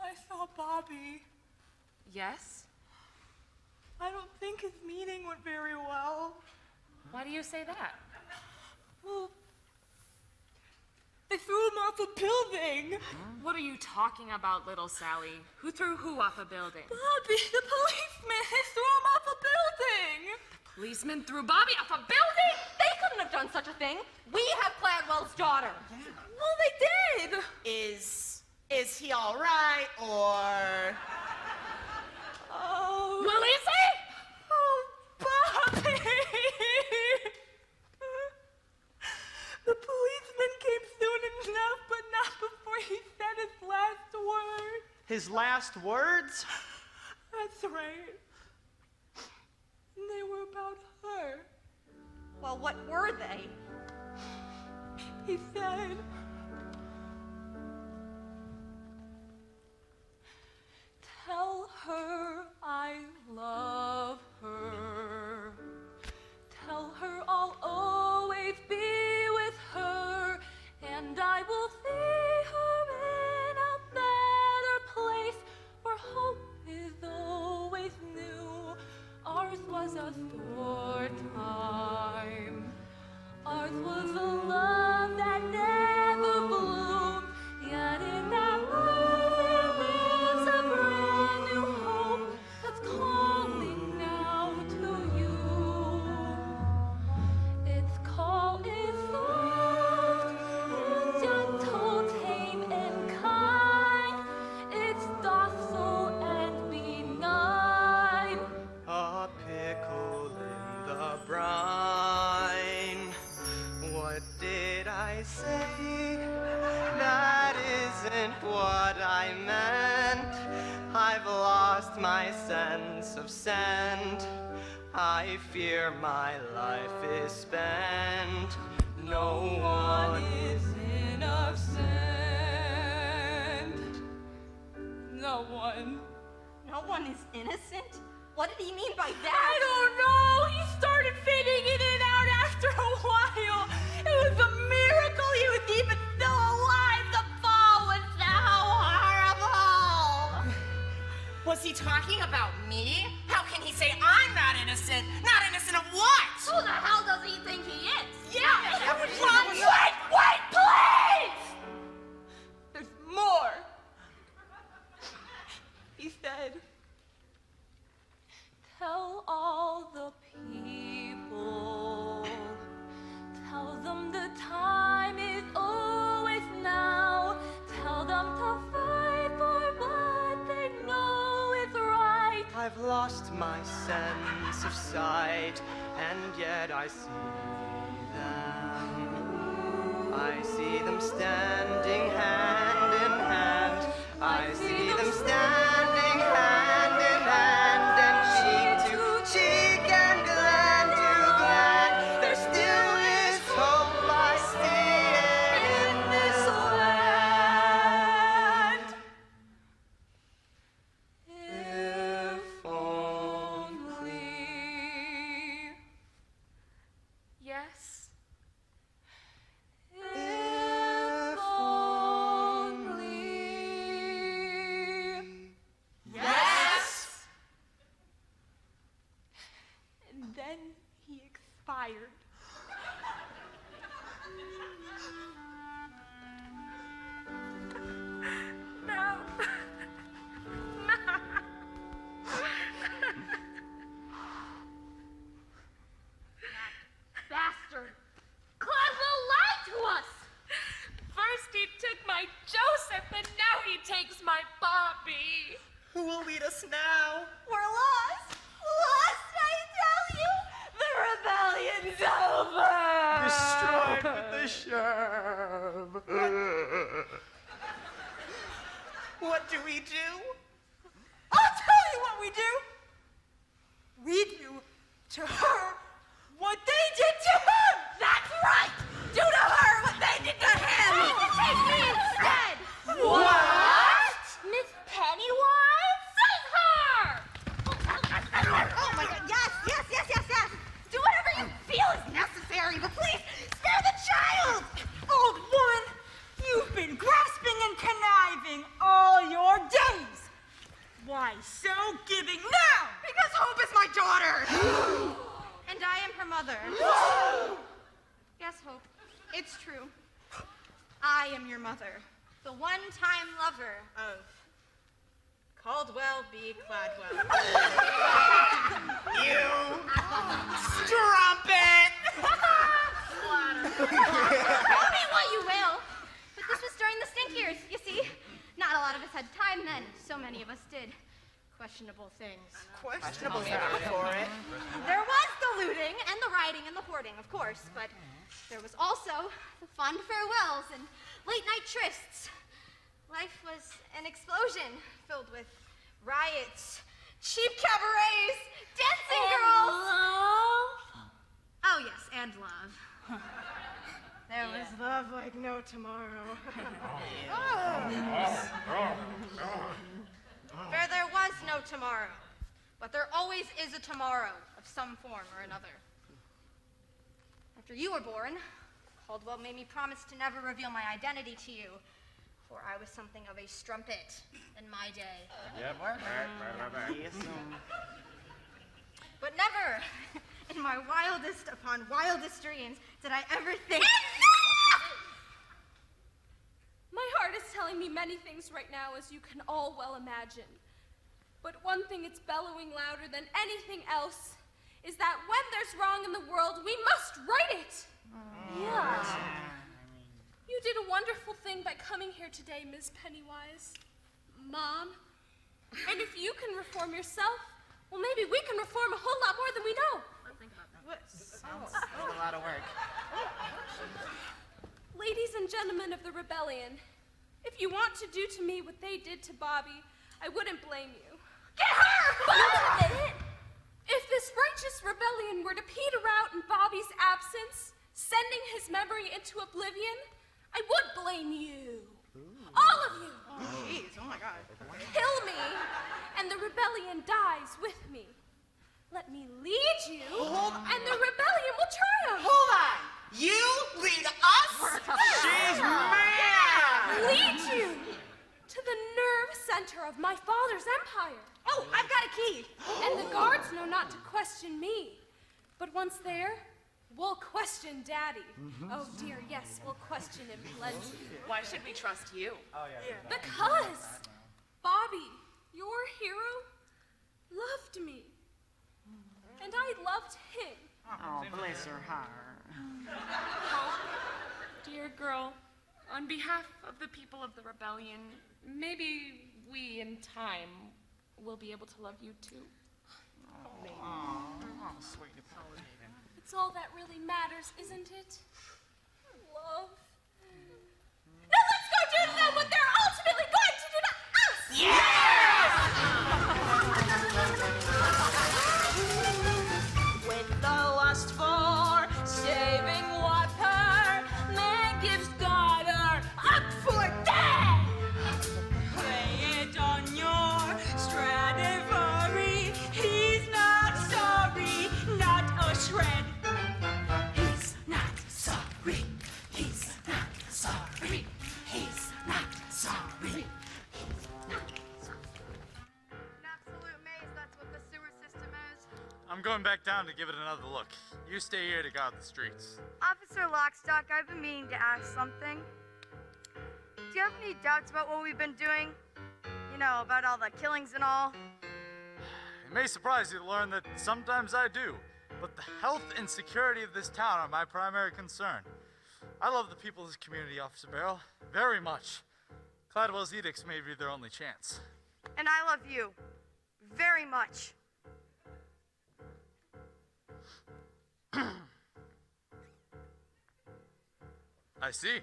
I saw Bobby. Yes? I don't think his meeting went very well. Why do you say that? Well, they threw him off a building. What are you talking about, little Sally? Who threw who off a building? Bobby, the policeman, they threw him off a building. Policeman threw Bobby off a building? They couldn't have done such a thing. We have Cladwell's daughter. Well, they did. Is he all right, or... Oh. Well, is he? Oh, Bobby. The policeman came soon enough, but not before he said his last word. His last words? That's right. And they were about her. Well, what were they? He said, tell her I love her. Tell her I'll always be with her, and I will see her in a better place where hope is always new. Ours was a short time. Ours was a love that never bloomed. Yet in that love there lives a brand new hope that's calling now to you. Its call is soft and gentle, tame and kind. It's docile and benign. A pickled sense of sand. I fear my life is spent. No one is innocent. No one. No one is innocent? What did he mean by that? I don't know. He started fading in and out after a while. It was a miracle he was even still alive. The fall was so horrible. Was he talking about me? How can he say I'm not innocent? Not innocent of what? Who the hell does he think he is? Yeah, wait, please! There's more. He said, tell all the people, tell them the time is always now. Tell them to fight for what they know is right. I've lost my sense of sight, and yet I see them. I see them standing hand in hand. I see them standing hand in hand, and cheek to cheek and gland to gland. There still is hope I see in this land. If only. Yes. If only. Yes! And then he expired. No. Bastard! Cladwell lied to us! First he took my Joseph, and now he takes my Bobby. Who will lead us now? We're lost! Lost, I tell you! The rebellion's over! Destroyed with the shove. What do we do? I'll tell you what we do! We do to her what they did to him! That's right! Do to her what they did to him! Take me instead! What? Miss Pennywise? Save her! Oh my god, yes! Do whatever you feel is necessary, but please, spare the child! Old woman, you've been grasping and conniving all your days! Why so giving now? Because Hope is my daughter! And I am her mother. Yes, Hope, it's true. I am your mother, the one-time lover of Caldwell B. Cladwell. You strumpet! Call me what you will, but this was during the stink years, you see. Not a lot of us had time then. So many of us did questionable things. Questionable for it. There was the looting and the rioting and the hoarding, of course, but there was also the fond farewells and late-night trysts. Life was an explosion filled with riots, cheap cabarets, dancing girls. Love? Oh, yes, and love. There was love like no tomorrow. For there was no tomorrow, but there always is a tomorrow of some form or another. After you were born, Caldwell made me promise to never reveal my identity to you, for I was something of a strumpet in my day. Yep. But never, in my wildest upon wildest dreams, did I ever think... My heart is telling me many things right now, as you can all well imagine. But one thing it's bellowing louder than anything else is that when there's wrong in the world, we must right it. Yeah. You did a wonderful thing by coming here today, Miss Pennywise. Mom. And if you can reform yourself, well, maybe we can reform a whole lot more than we know. Let's think about that. Sounds like a lot of work. Ladies and gentlemen of the rebellion, if you want to do to me what they did to Bobby, I wouldn't blame you. Get her! Wait a minute! If this righteous rebellion were to peter out in Bobby's absence, sending his memory into oblivion, I would blame you. All of you. Oh, jeez. Oh, my God. Kill me, and the rebellion dies with me. Let me lead you, and the rebellion will triumph. Hold on. You lead us? She's mad! Lead you to the nerve center of my father's empire. Oh, I've got a key. And the guards know not to question me. But once there, we'll question Daddy. Oh dear, yes, we'll question him plenty. Why should we trust you? Because Bobby, your hero, loved me. And I loved him. Oh, bless her heart. Hope, dear girl, on behalf of the people of the rebellion, maybe we in time will be able to love you too. Oh, sweet Napoleon. It's all that really matters, isn't it? Love. Now let's go do to them what they're ultimately going to do to us! With the lust for saving water, man gives daughter up for dead. Play it on your Stradivari. He's not sorry, not a shred. He's not sorry. He's not sorry. He's not sorry. An absolute maze, that's what the sewer system is. I'm going back down to give it another look. You stay here to guard the streets. Officer Lockstock, I've been meaning to ask something. Do you have any doubts about what we've been doing? You know, about all the killings and all? It may surprise you to learn that sometimes I do, but the health and security of this town are my primary concern. I love the people of this community, Officer Barrel, very much. Cladwell's edicts may be their only chance. And I love you. Very much. I see.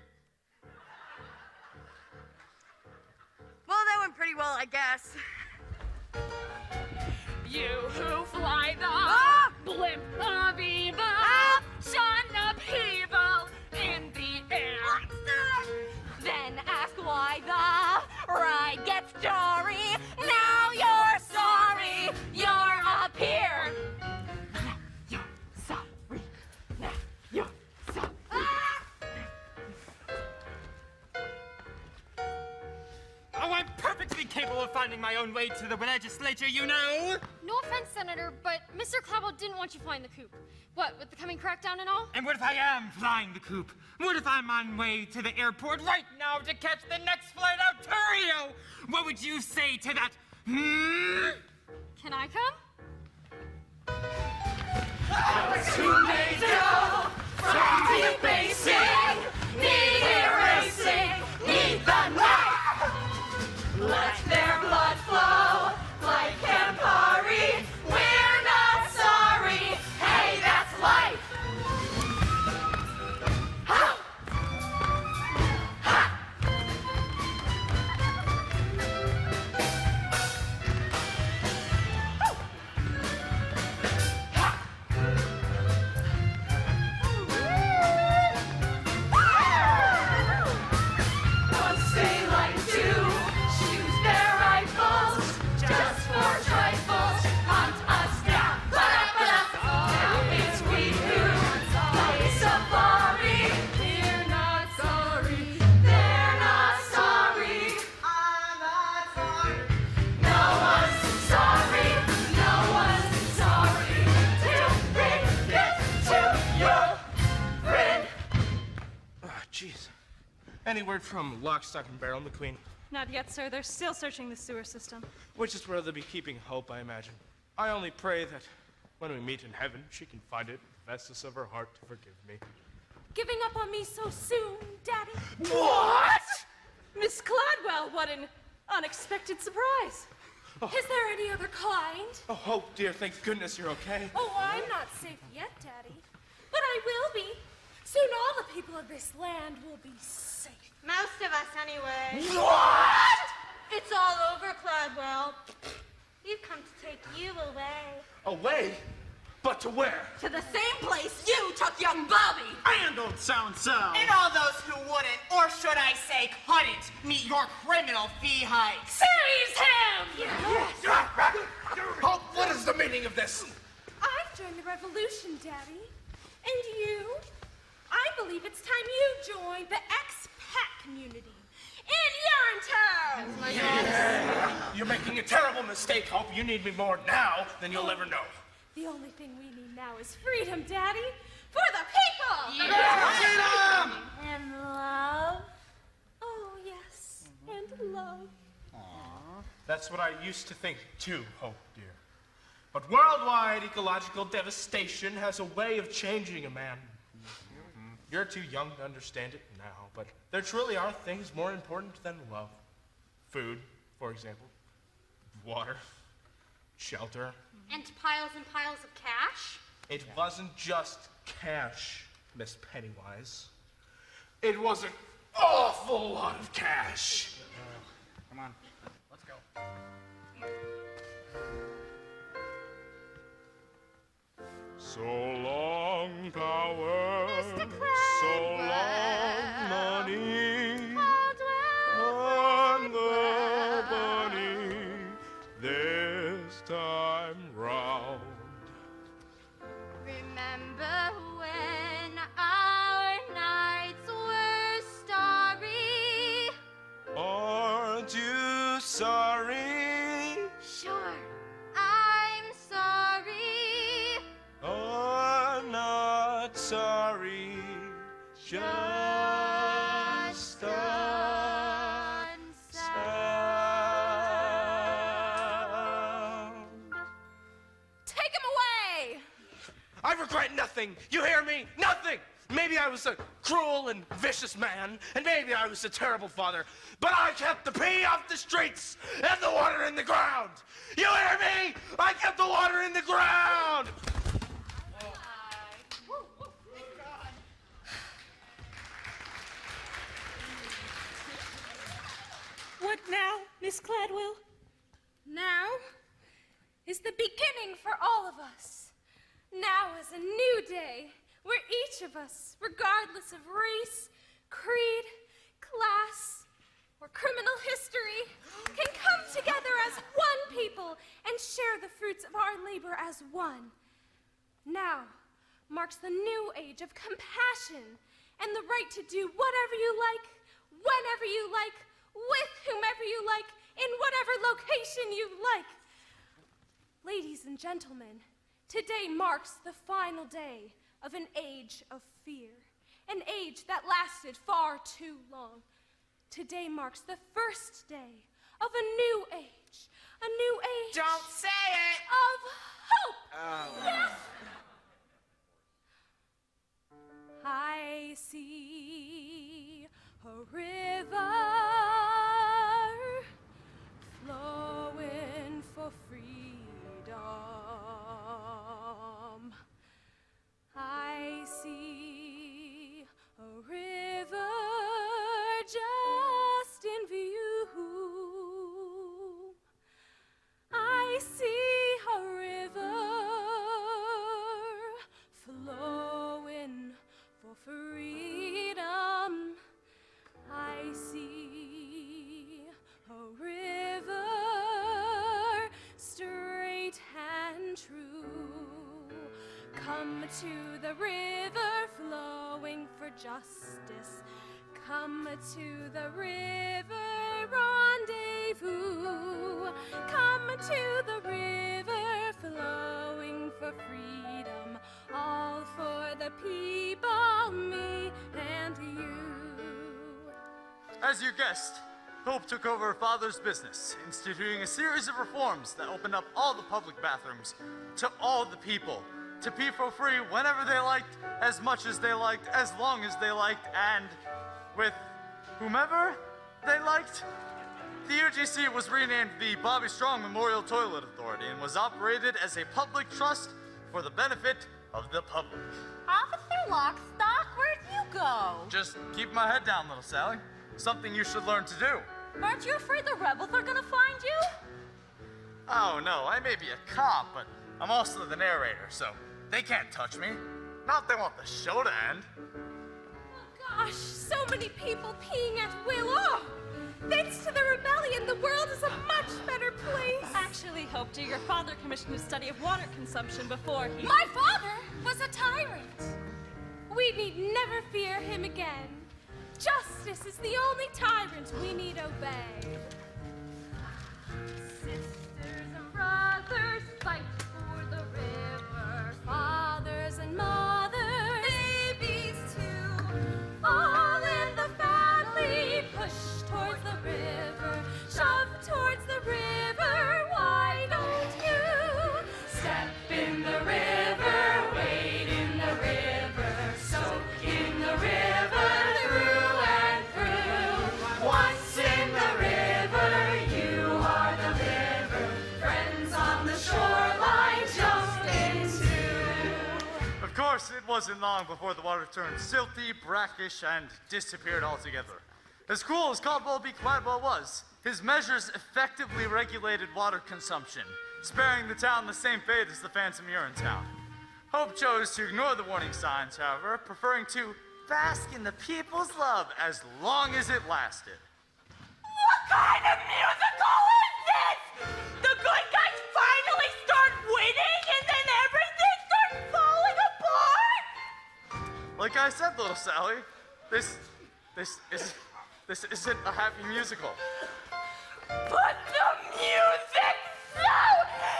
Well, that went pretty well, I guess. You who fly the blimp of evil, shun upheaval in the air. Then ask why the ride gets jarry. Now you're sorry, you're up here. Now you're sorry, now you're sorry. Oh, I'm perfectly capable of finding my own way to the legislature, you know! No offense, Senator, but Mr. Cladwell didn't want you flying the coop. What, with the coming crackdown and all? And what if I am flying the coop? What if I'm on way to the airport right now to catch the next flight out to Rio? What would you say to that? Can I come? Who may go from debasing, need erasing, need the knife. Let their blood flow like Campari. We're not sorry. Hey, that's life. Ha! Ha! Once they like to choose their rifles just for trifles, hunt us down. Now it's we who play safari. We're not sorry. They're not sorry. I'm not sorry. No one's sorry. No one's sorry. To bring it to your friend. Ah, jeez. Any word from Lock, Stock, and Barrel, McQueen? Not yet, sir. They're still searching the sewer system. Which is where they'll be keeping hope, I imagine. I only pray that when we meet in heaven, she can find it in the vastness of her heart to forgive me. Giving up on me so soon, Daddy? What? Miss Cladwell, what an unexpected surprise. Is there any other kind? Oh, dear, thank goodness you're okay. Oh, I'm not safe yet, Daddy. But I will be. Soon all the people of this land will be safe. Most of us, anyway. What? It's all over, Cladwell. We've come to take you away. Away? But to where? To the same place you took young Bobby. And old So-and-so. And all those who wouldn't, or should I say couldn't, meet your criminal fee hikes. Seize him! Oh, what is the meaning of this? I've joined the revolution, Daddy. And you? I believe it's time you joined the expat community in Urinetown. You're making a terrible mistake, Hope. You need me more now than you'll ever know. The only thing we need now is freedom, Daddy. For the people! Freedom! And love. Oh, yes. And love. That's what I used to think too, Hope, dear. But worldwide ecological devastation has a way of changing a man. You're too young to understand it now, but there truly are things more important than love. Food, for example. Water. Shelter. And piles and piles of cash? It wasn't just cash, Miss Pennywise. It was an awful lot of cash. Come on, let's go. So long, power. Mr. So long, money. And the bunny. This time round. Remember when our nights were starry? Aren't you sorry? Sure, I'm sorry. I'm not sorry. Just a sound. Take him away! I regret nothing. You hear me? Nothing. Maybe I was a cruel and vicious man, and maybe I was a terrible father, but I kept the pee off the streets and the water in the ground. You hear me? I kept the water in the ground. What now, Miss Cladwell? Now is the beginning for all of us. Now is a new day where each of us, regardless of race, creed, class, or criminal history, can come together as one people and share the fruits of our labor as one. Now marks the new age of compassion and the right to do whatever you like, whenever you like, with whomever you like, in whatever location you like. Ladies and gentlemen, today marks the final day of an age of fear, an age that lasted far too long. Today marks the first day of a new age, a new age. Don't say it! Of hope. Yes. I see a river flowing for freedom. I see a river just in view. I see a river flowing for freedom. I see a river straight and true. Come to the river flowing for justice. Come to the river rendezvous. Come to the river flowing for freedom. All for the people, me and you. As you guessed, Hope took over her father's business, instituting a series of reforms that opened up all the public bathrooms to all the people, to pee for free whenever they liked, as much as they liked, as long as they liked, and with whomever they liked. The UGC was renamed the Bobby Strong Memorial Toilet Authority and was operated as a public trust for the benefit of the public. Officer Lockstock, where'd you go? Just keep my head down, little Sally. Something you should learn to do. Aren't you afraid the rebels are gonna find you? Oh no, I may be a cop, but I'm also the narrator, so they can't touch me. Not if they want the show to end. Gosh, so many people peeing at will. Oh, thanks to the rebellion, the world is a much better place. Actually, Hope, your father commissioned a study of water consumption before he... My father was a tyrant. We need never fear him again. Justice is the only tyrant we need obey. Sisters and brothers, fight for the river. Fathers and mothers, babies too. All in the family, push towards the river. Shove towards the river, why don't you? Step in the river, wade in the river, soak in the river, through and through. Once in the river, you are the river. Friends on the shoreline, jump into. Of course, it wasn't long before the water turned silty, brackish, and disappeared altogether. As cruel as Caldwell B. Gladwell was, his measures effectively regulated water consumption, sparing the town the same fate as the Phantom Urinetown. Hope chose to ignore the warning signs, however, preferring to bask in the people's love as long as it lasted. What kind of musical is this? The good guys finally start winning and then everything starts falling apart? Like I said, little Sally, this isn't a happy musical. But the music's so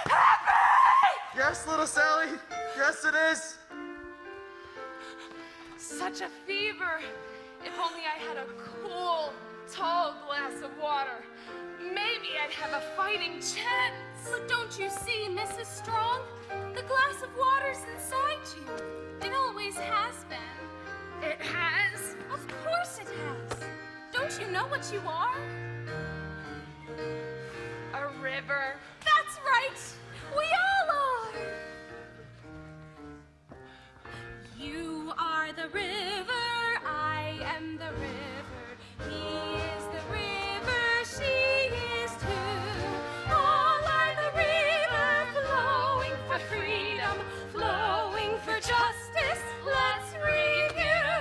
happy! Yes, little Sally, yes it is. Such a fever. If only I had a cool, tall glass of water. Maybe I'd have a fighting chance. But don't you see, Mrs. Strong? The glass of water's inside you. It always has been. It has? Of course it has. Don't you know what you are? A river. That's right. We all are. You are the river. I am the river. He is the river. She is too. All are the river, flowing for freedom, flowing for justice. Let's review.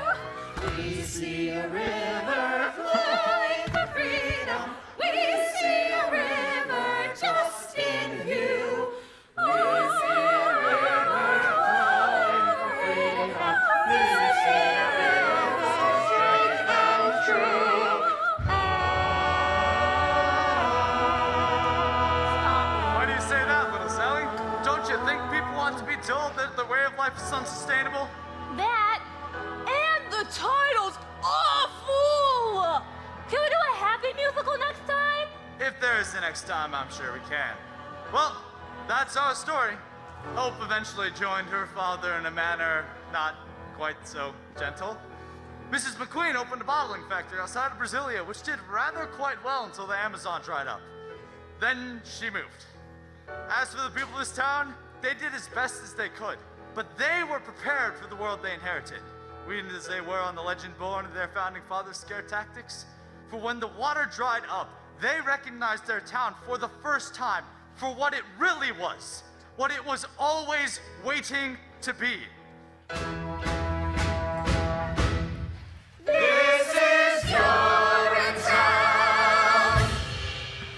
We see a river flowing for freedom. We see a river just in you. We see a river flowing for freedom. We see a river straight and true. Why do you say that, little Sally? Don't you think people want to be told that the way of life is unsustainable? That and the title's awful! Can we do a happy musical next time? If there is a next time, I'm sure we can. Well, that's our story. Hope eventually joined her father in a manner not quite so gentle. Mrs. McQueen opened a bottling factory outside of Brasilia, which did rather quite well until the Amazon dried up. Then she moved. As for the people of this town, they did as best as they could, but they were prepared for the world they inherited, weaned as they were on the legend born of their founding fathers' scare tactics. For when the water dried up, they recognized their town for the first time for what it really was, what it was always waiting to be. This is Urinetown.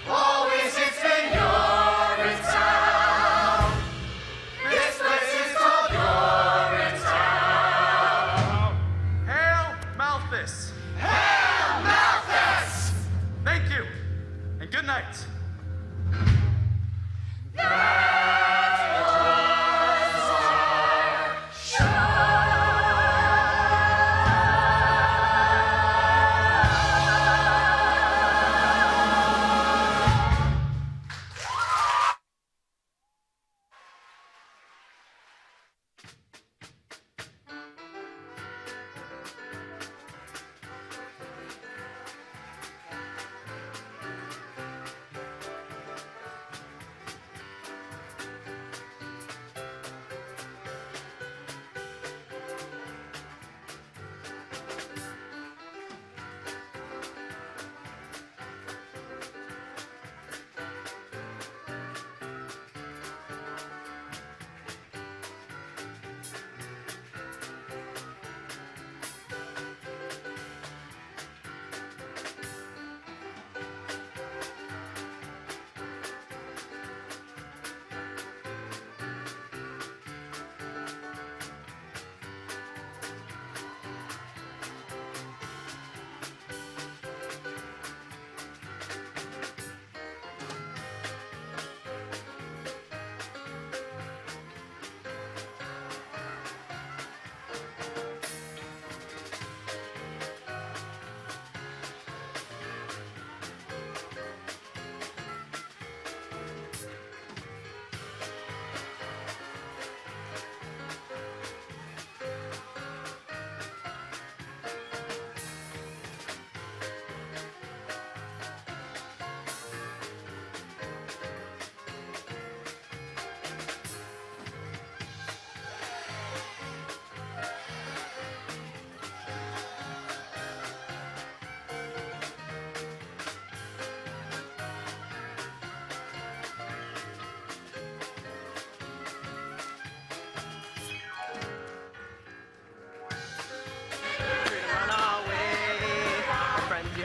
Always it's been Urinetown. This place is called Urinetown. Hail Malthus! Hail Malthus! Thank you, and good night. That was our show.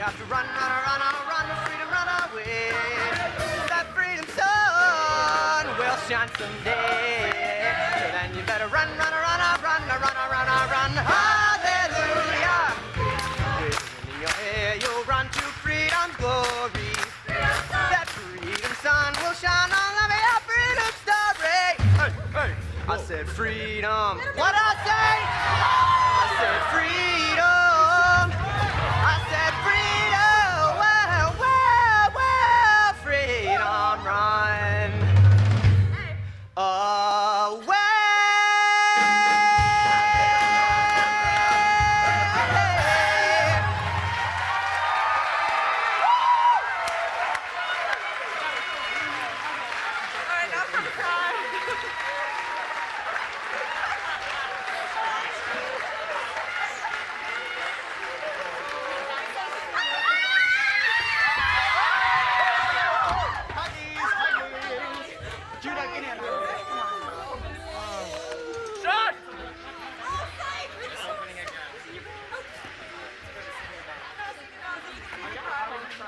have to run, freedom, run away. That freedom sun will shine someday. So then you better run, hallelujah. With the wind in your hair, you'll run to freedom's glory. That freedom sun will shine on your freedom story. Hey, hey, I said freedom. What did I say? I said freedom. I said freedom. Well, freedom run away.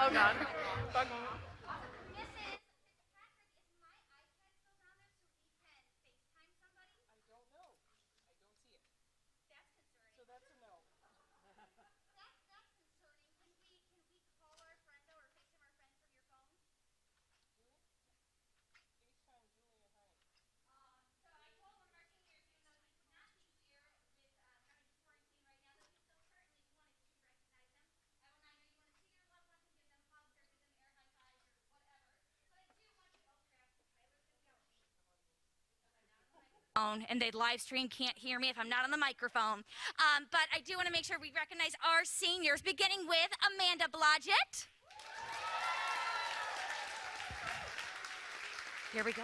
Oh God. And they live stream can't hear me if I'm not on the microphone. But I do want to make sure we recognize our seniors, beginning with Amanda Blodgett. Here we go.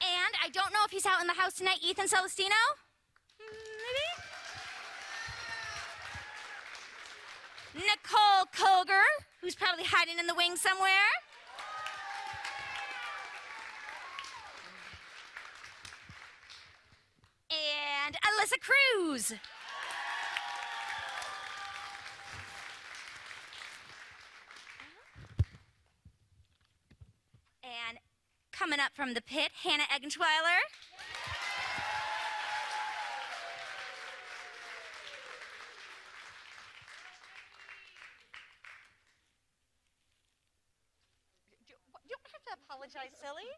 And I don't know if he's out in the house tonight, Ethan Celestino? Maybe? Nicole Koger, who's probably hiding in the wings somewhere. And Alyssa Cruz. And coming up from the pit, Hannah Eggentwiler. You don't have to apologize, silly.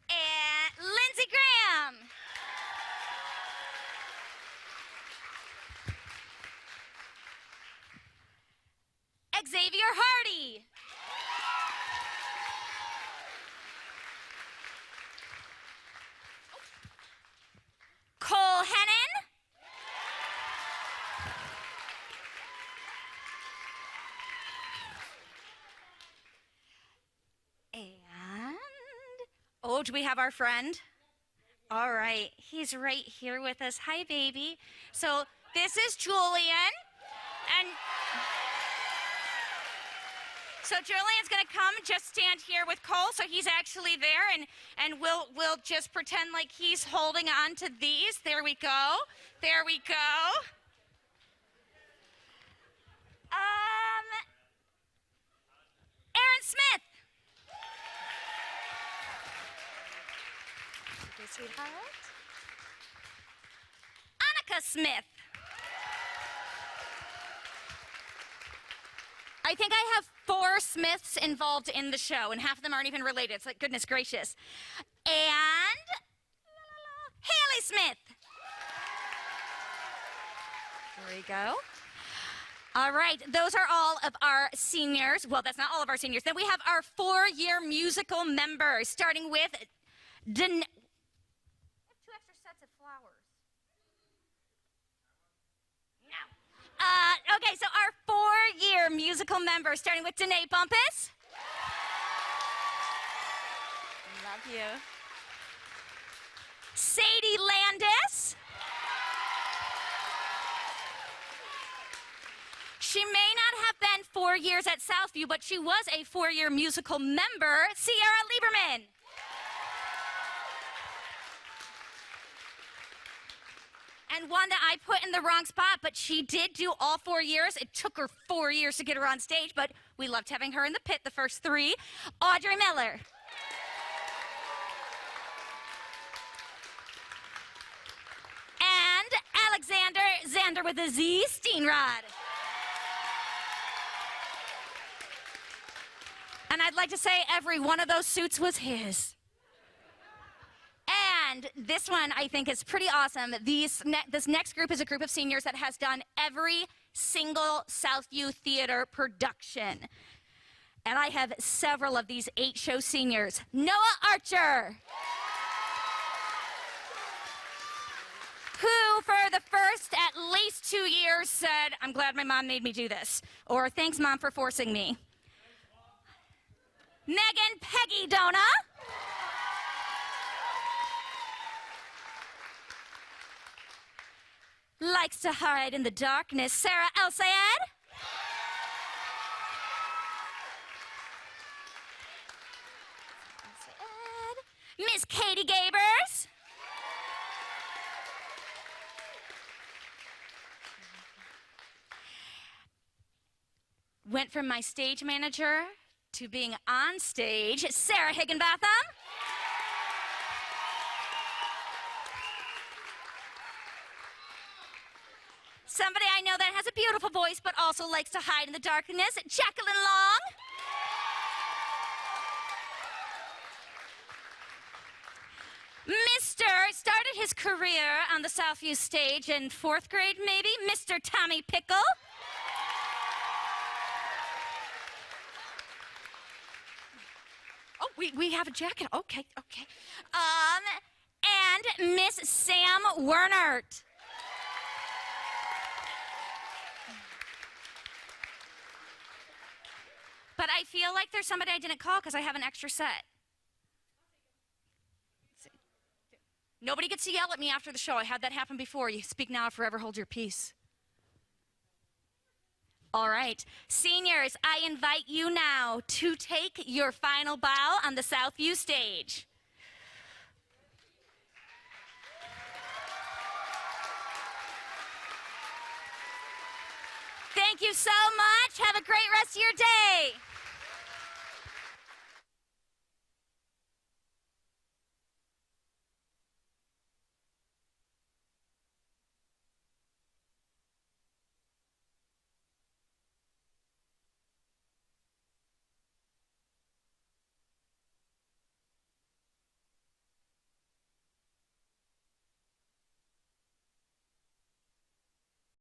And Lindsey Graham. Xavier Hardy. Cole Hennon. And, oh, do we have our friend? All right, he's right here with us. Hi, baby. So this is Julian, and so Julian's gonna come and just stand here with Cole, so he's actually there, and we'll just pretend like he's holding on to these. There we go. There we go. Aaron Smith. Okay, sweetheart. Annika Smith. I think I have 4 Smiths involved in the show, and half of them aren't even related. It's like, goodness gracious. And Haley Smith. There we go. All right, those are all of our seniors. Well, that's not all of our seniors. Then we have our 4-year musical members, starting with I have 2 extra sets of flowers. No. Okay, so our 4-year musical members, starting with Danae Bumpus. Love you. Sadie Landis. She may not have been 4 years at Southview, but she was a 4-year musical member, Sierra Lieberman. and one that I put in the wrong spot, but she did do all 4 years. It took her 4 years to get her on stage, but we loved having her in the pit the first 3. Audrey Miller. And Alexander Xander with a Z, Steenrod. And I'd like to say every one of those suits was his. And this one I think is pretty awesome. This next group is a group of seniors that has done every single Southview Theater production. And I have several of these 8-show seniors. Noah Archer, who for the first at least 2 years said, I'm glad my mom made me do this, or thanks mom for forcing me. Megan Peggy Dona. Likes to hide in the darkness, Sarah El Sayed. Miss Katie Gabers. Went from my stage manager to being on stage, Sarah Higginbotham. Somebody I know that has a beautiful voice but also likes to hide in the darkness, Jacqueline Long. Started his career on the Southview stage in 4th grade, maybe, Mr. Tommy Pickle. Oh, we have a jacket. Okay. And Miss Sam Wernert. But I feel like there's somebody I didn't call because I have an extra set. Nobody gets to yell at me after the show. I had that happen before. You speak now or forever hold your peace. All right. Seniors, I invite you now to take your final bow on the Southview stage. Thank you so much. Have a great rest of your day.